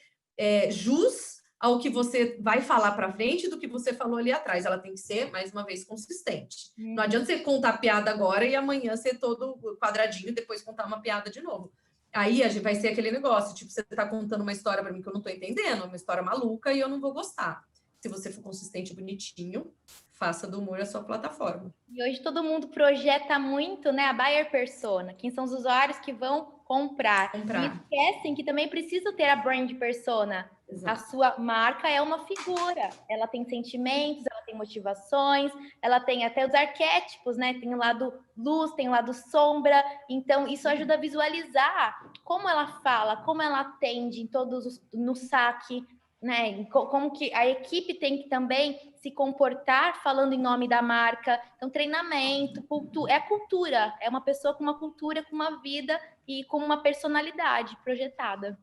[SPEAKER 2] jus ao que você vai falar para frente do que você falou ali atrás. Ela tem que ser, mais uma vez, consistente. Não adianta você contar piada agora e amanhã ser todo quadradinho e depois contar uma piada de novo. Aí a gente vai ser aquele negócio, tipo, você tá contando uma história para mim que eu não tô entendendo, uma história maluca e eu não vou gostar. Se você for consistente e bonitinho, faça do humor a sua plataforma.
[SPEAKER 4] E hoje todo mundo projeta muito, né, a buyer persona, quem são os usuários que vão comprar. E esquecem que também precisa ter a brand persona. Exato. A sua marca é uma figura, ela tem sentimentos, ela tem motivações, ela tem até os arquétipos, né? Tem o lado luz, tem o lado sombra. Então, isso ajuda a visualizar como ela fala, como ela atende em no saque, né? Como que a equipe tem que também se comportar falando em nome da marca. Então, treinamento, cultura. É uma pessoa com uma cultura, com uma vida e com uma personalidade projetada.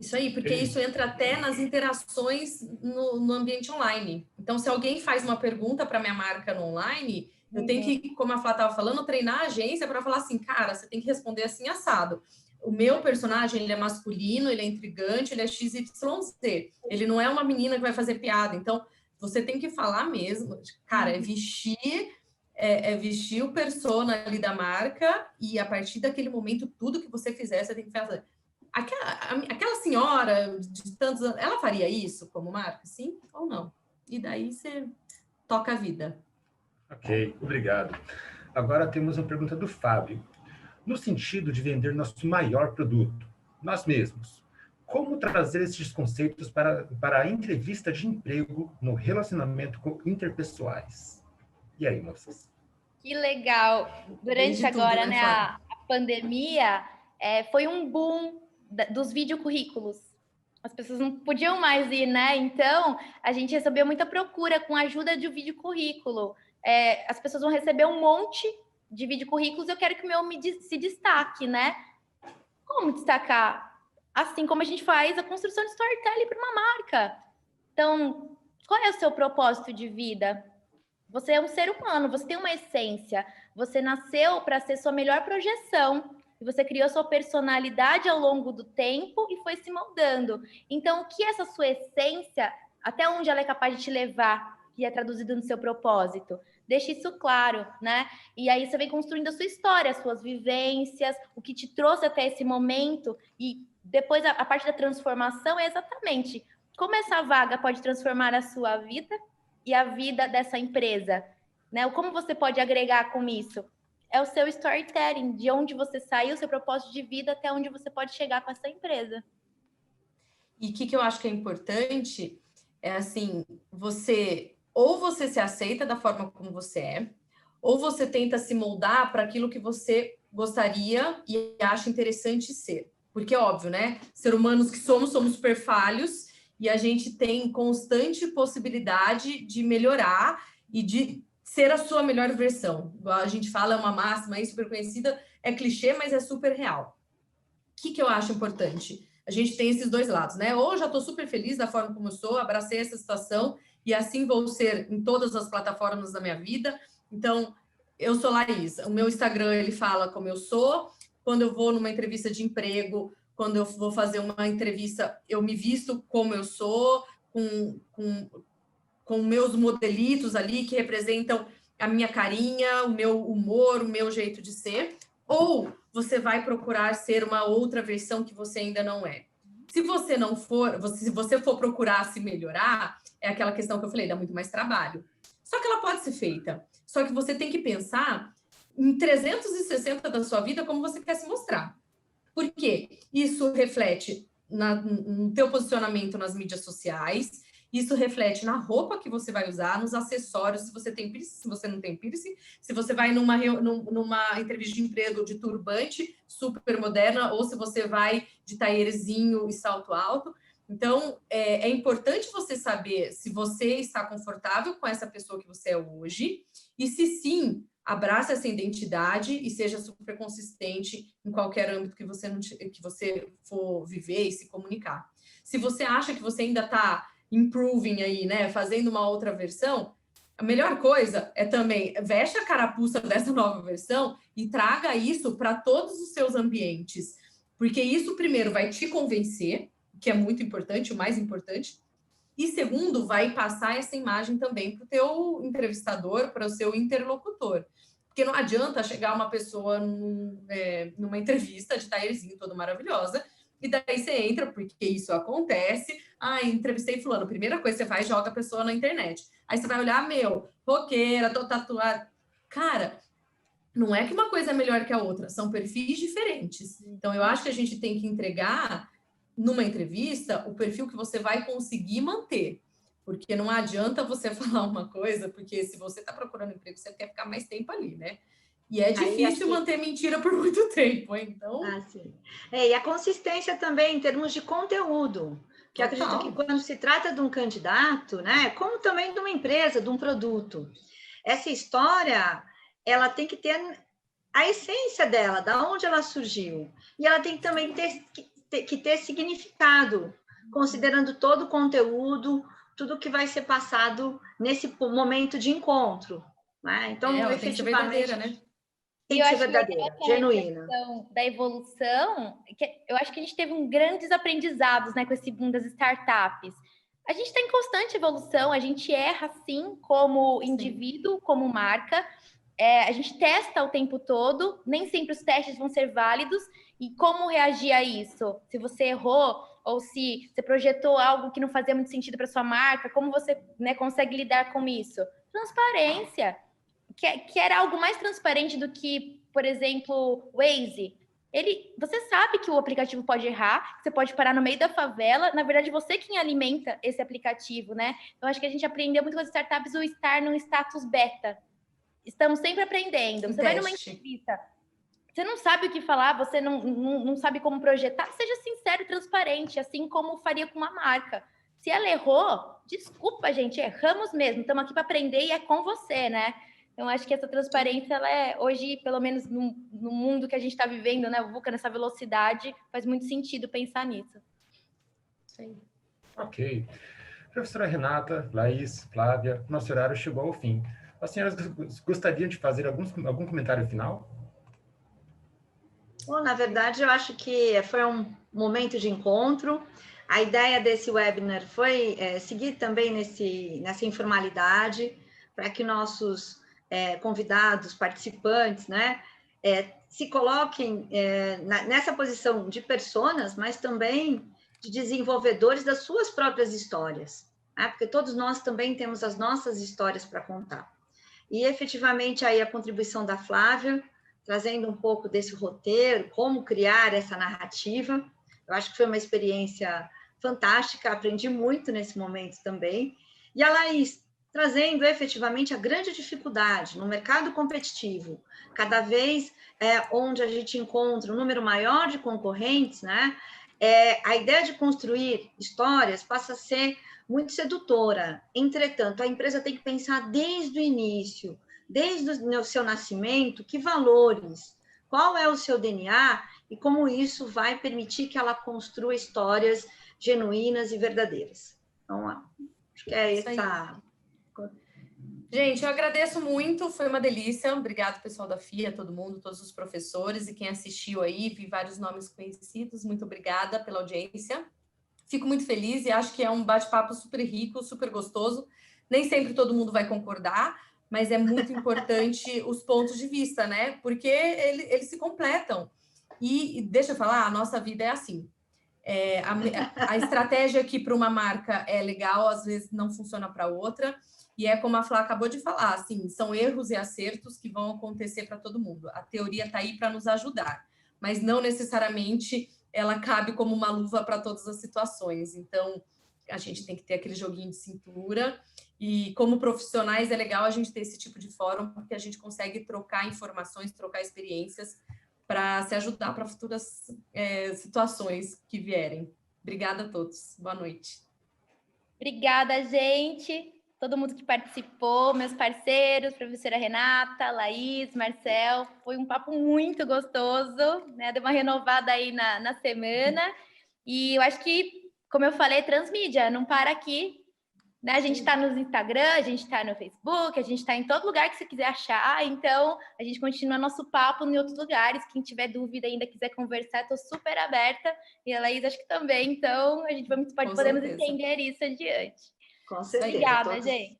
[SPEAKER 2] Isso aí, porque isso entra até nas interações no ambiente online. Então, se alguém faz uma pergunta para minha marca no online, eu tenho que, como a Flá estava falando, treinar a agência para falar assim, cara, você tem que responder assim, assado. O meu personagem, ele é masculino, ele é intrigante, ele é XYZ. Ele não é uma menina que vai fazer piada. Então, você tem que falar mesmo. Cara, é vestir o persona ali da marca e, a partir daquele momento, tudo que você fizer, você tem que fazer. Aquela senhora de tantos anos, ela faria isso como marca? Sim ou não? E daí você toca a vida.
[SPEAKER 1] Ok, obrigado. Agora temos uma pergunta do Fábio. No sentido de vender nosso maior produto, nós mesmos, como trazer esses conceitos para a entrevista de emprego no relacionamento com interpessoais? E aí, moças?
[SPEAKER 4] Que legal! Durante agora, né, a pandemia, foi um boom dos videocurrículos. As pessoas não podiam mais ir, né? Então, a gente recebeu muita procura com a ajuda de um videocurrículo. As pessoas vão receber um monte de videocurrículos, eu quero que o meu se destaque, né? Como destacar? Assim como a gente faz a construção de storytelling para uma marca. Então, qual é o seu propósito de vida? Você é um ser humano, você tem uma essência, você nasceu para ser sua melhor projeção, e você criou sua personalidade ao longo do tempo e foi se moldando. Então, o que é essa sua essência, até onde ela é capaz de te levar, que é traduzido no seu propósito? deixe isso claro, né? E aí você vem construindo a sua história, as suas vivências, o que te trouxe até esse momento, e depois a parte da transformação é exatamente como essa vaga pode transformar a sua vida e a vida dessa empresa, né? Como você pode agregar com isso? É o seu storytelling, de onde você saiu, seu propósito de vida, até onde você pode chegar com essa empresa.
[SPEAKER 2] E o que eu acho que é importante é assim, você se aceita da forma como você é, ou você tenta se moldar para aquilo que você gostaria e acha interessante ser. Porque é óbvio, né? Ser humanos que somos super falhos e a gente tem constante possibilidade de melhorar e de ser a sua melhor versão. Igual a gente fala, é uma máxima aí super conhecida, é clichê, mas é super real. O que eu acho importante? A gente tem esses dois lados, né? Ou já estou super feliz da forma como eu sou, abracei essa situação e assim vou ser em todas as plataformas da minha vida. Então, eu sou Laís. O meu Instagram, ele fala como eu sou. Quando eu vou numa entrevista de emprego, quando eu vou fazer uma entrevista, eu me visto como eu sou, com meus modelitos ali que representam a minha carinha, o meu humor, o meu jeito de ser. Ou você vai procurar ser uma outra versão que você ainda não é. Se você não for, se você for procurar se melhorar, é aquela questão que eu falei, dá muito mais trabalho. Só que ela pode ser feita. Só que você tem que pensar em 360 da sua vida como você quer se mostrar. Por quê? Isso reflete no teu posicionamento nas mídias sociais, isso reflete na roupa que você vai usar, nos acessórios, se você tem piercing, se você não tem piercing, se você vai numa entrevista de emprego de turbante super moderna, ou se você vai de taierzinho e salto alto. Então, é importante você saber se você está confortável com essa pessoa que você é hoje, e se sim, abraça essa identidade e seja super consistente em qualquer âmbito que você for viver e se comunicar. Se você acha que você ainda está improving aí, né, fazendo uma outra versão, a melhor coisa é também veste a carapuça dessa nova versão e traga isso para todos os seus ambientes, porque isso primeiro vai te convencer, que é muito importante, o mais importante, e segundo, vai passar essa imagem também para o teu entrevistador, para o seu interlocutor. Porque não adianta chegar uma pessoa numa entrevista de taierzinho toda maravilhosa, e daí você entra, porque isso acontece. Entrevistei fulano. Primeira coisa que você faz, joga a pessoa na internet. Aí você vai olhar, roqueira, tô tatuada. Cara, não é que uma coisa é melhor que a outra, são perfis diferentes. Então, eu acho que a gente tem que entregar, numa entrevista, o perfil que você vai conseguir manter. Porque não adianta você falar uma coisa, porque se você está procurando emprego, você quer ficar mais tempo ali, né? E é difícil manter mentira por muito tempo, hein? Então...
[SPEAKER 3] sim. E a consistência também em termos de conteúdo. Que eu acredito que quando se trata de um candidato, né, como também de uma empresa, de um produto, essa história, ela tem que ter a essência dela, da onde ela surgiu. E ela tem que também ter significado, considerando todo o conteúdo, tudo que vai ser passado nesse momento de encontro. Né? Então,
[SPEAKER 2] efetivamente... Tem que ser verdadeira, né?
[SPEAKER 3] Tem que ser verdadeira, genuína.
[SPEAKER 4] Da evolução, eu acho que a gente teve grandes aprendizados, né, com esse boom das startups. A gente está em constante evolução, a gente erra, sim, como indivíduo, como marca, a gente testa o tempo todo, nem sempre os testes vão ser válidos, e como reagir a isso? Se você errou, ou se você projetou algo que não fazia muito sentido para sua marca, como você, né, consegue lidar com isso? Transparência. Que era algo mais transparente do que, por exemplo, Waze. Você sabe que o aplicativo pode errar, você pode parar no meio da favela, na verdade você quem alimenta esse aplicativo, né? Eu acho que a gente aprendeu muito com as startups o estar num status beta. Estamos sempre aprendendo. Você vai numa entrevista, você não sabe o que falar, você não sabe como projetar, seja sincero e transparente, assim como faria com uma marca. Se ela errou, desculpa, gente, erramos mesmo, estamos aqui para aprender e é com você, né? Então, acho que essa transparência, ela é, hoje, pelo menos no mundo que a gente está vivendo, né, o VUCA, nessa velocidade, faz muito sentido pensar nisso.
[SPEAKER 2] Sim.
[SPEAKER 1] Ok. Professora Renata, Laís, Flávia, nosso horário chegou ao fim. As senhoras gostariam de fazer algum comentário final?
[SPEAKER 3] Bom, na verdade, eu acho que foi um momento de encontro. A ideia desse webinar foi seguir também nessa informalidade, para que nossos convidados, participantes, né, se coloquem nessa posição de personas, mas também de desenvolvedores das suas próprias histórias, né? Porque todos nós também temos as nossas histórias para contar. E, efetivamente, aí a contribuição da Flávia, trazendo um pouco desse roteiro, como criar essa narrativa. Eu acho que foi uma experiência fantástica, aprendi muito nesse momento também. E a Laís, trazendo efetivamente a grande dificuldade no mercado competitivo, cada vez onde a gente encontra um número maior de concorrentes, né? A ideia de construir histórias passa a ser muito sedutora. Entretanto, a empresa tem que pensar desde o início, desde o seu nascimento, que valores, qual é o seu DNA e como isso vai permitir que ela construa histórias genuínas e verdadeiras. Então, acho que é essa...
[SPEAKER 2] Gente, eu agradeço muito, foi uma delícia. Obrigado, pessoal da FIA, todo mundo, todos os professores e quem assistiu aí, vi vários nomes conhecidos. Muito obrigada pela audiência. Fico muito feliz e acho que é um bate-papo super rico, super gostoso. Nem sempre todo mundo vai concordar, mas é muito importante os pontos de vista, né? Porque eles se completam. E deixa eu falar, a nossa vida é assim. A estratégia aqui para uma marca é legal, às vezes não funciona para outra. E é como a Flá acabou de falar, assim, são erros e acertos que vão acontecer para todo mundo. A teoria está aí para nos ajudar, mas não necessariamente ela cabe como uma luva para todas as situações. Então, a gente tem que ter aquele joguinho de cintura. E como profissionais é legal a gente ter esse tipo de fórum, porque a gente consegue trocar informações, trocar experiências para se ajudar para futuras situações que vierem. Obrigada a todos. Boa noite.
[SPEAKER 4] Obrigada, gente. Todo mundo que participou, meus parceiros, professora Renata, Laís, Marcel, foi um papo muito gostoso, né? Deu uma renovada aí na semana. E eu acho que, como eu falei, transmídia, não para aqui. Né? A gente está no Instagram, a gente está no Facebook, a gente está em todo lugar que você quiser achar. Então, a gente continua nosso papo em outros lugares. Quem tiver dúvida ainda quiser conversar, estou super aberta. E a Laís, acho que também. Então, a gente podemos estender isso adiante.
[SPEAKER 3] Com certeza.
[SPEAKER 4] Obrigada, gente.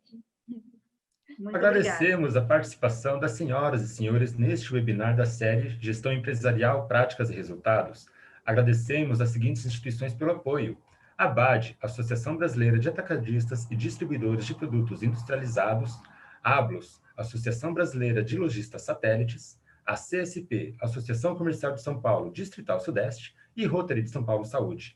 [SPEAKER 3] Muito
[SPEAKER 1] Agradecemos a participação das senhoras e senhores neste webinar da série Gestão Empresarial, Práticas e Resultados. Agradecemos as seguintes instituições pelo apoio: a ABAD, Associação Brasileira de Atacadistas e Distribuidores de Produtos Industrializados, ABLOS, Associação Brasileira de Lojistas Satélites, a CSP, Associação Comercial de São Paulo, Distrital Sudeste, e Rotary de São Paulo Saúde.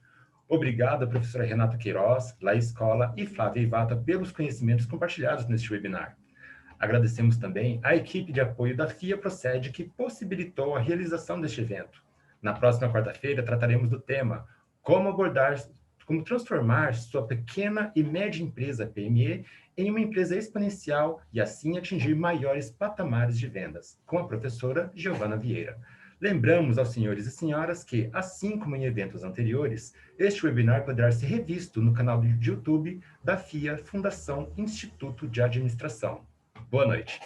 [SPEAKER 1] Obrigado, professora Renata Queiroz, Laís Cola e Flávia Ivata pelos conhecimentos compartilhados neste webinar. Agradecemos também à equipe de apoio da FIA Procede, que possibilitou a realização deste evento. Na próxima quarta-feira, trataremos do tema como transformar sua pequena e média empresa PME em uma empresa exponencial e assim atingir maiores patamares de vendas, com a professora Giovana Vieira. Lembramos aos senhores e senhoras que, assim como em eventos anteriores, este webinar poderá ser revisto no canal de YouTube da FIA Fundação Instituto de Administração. Boa noite.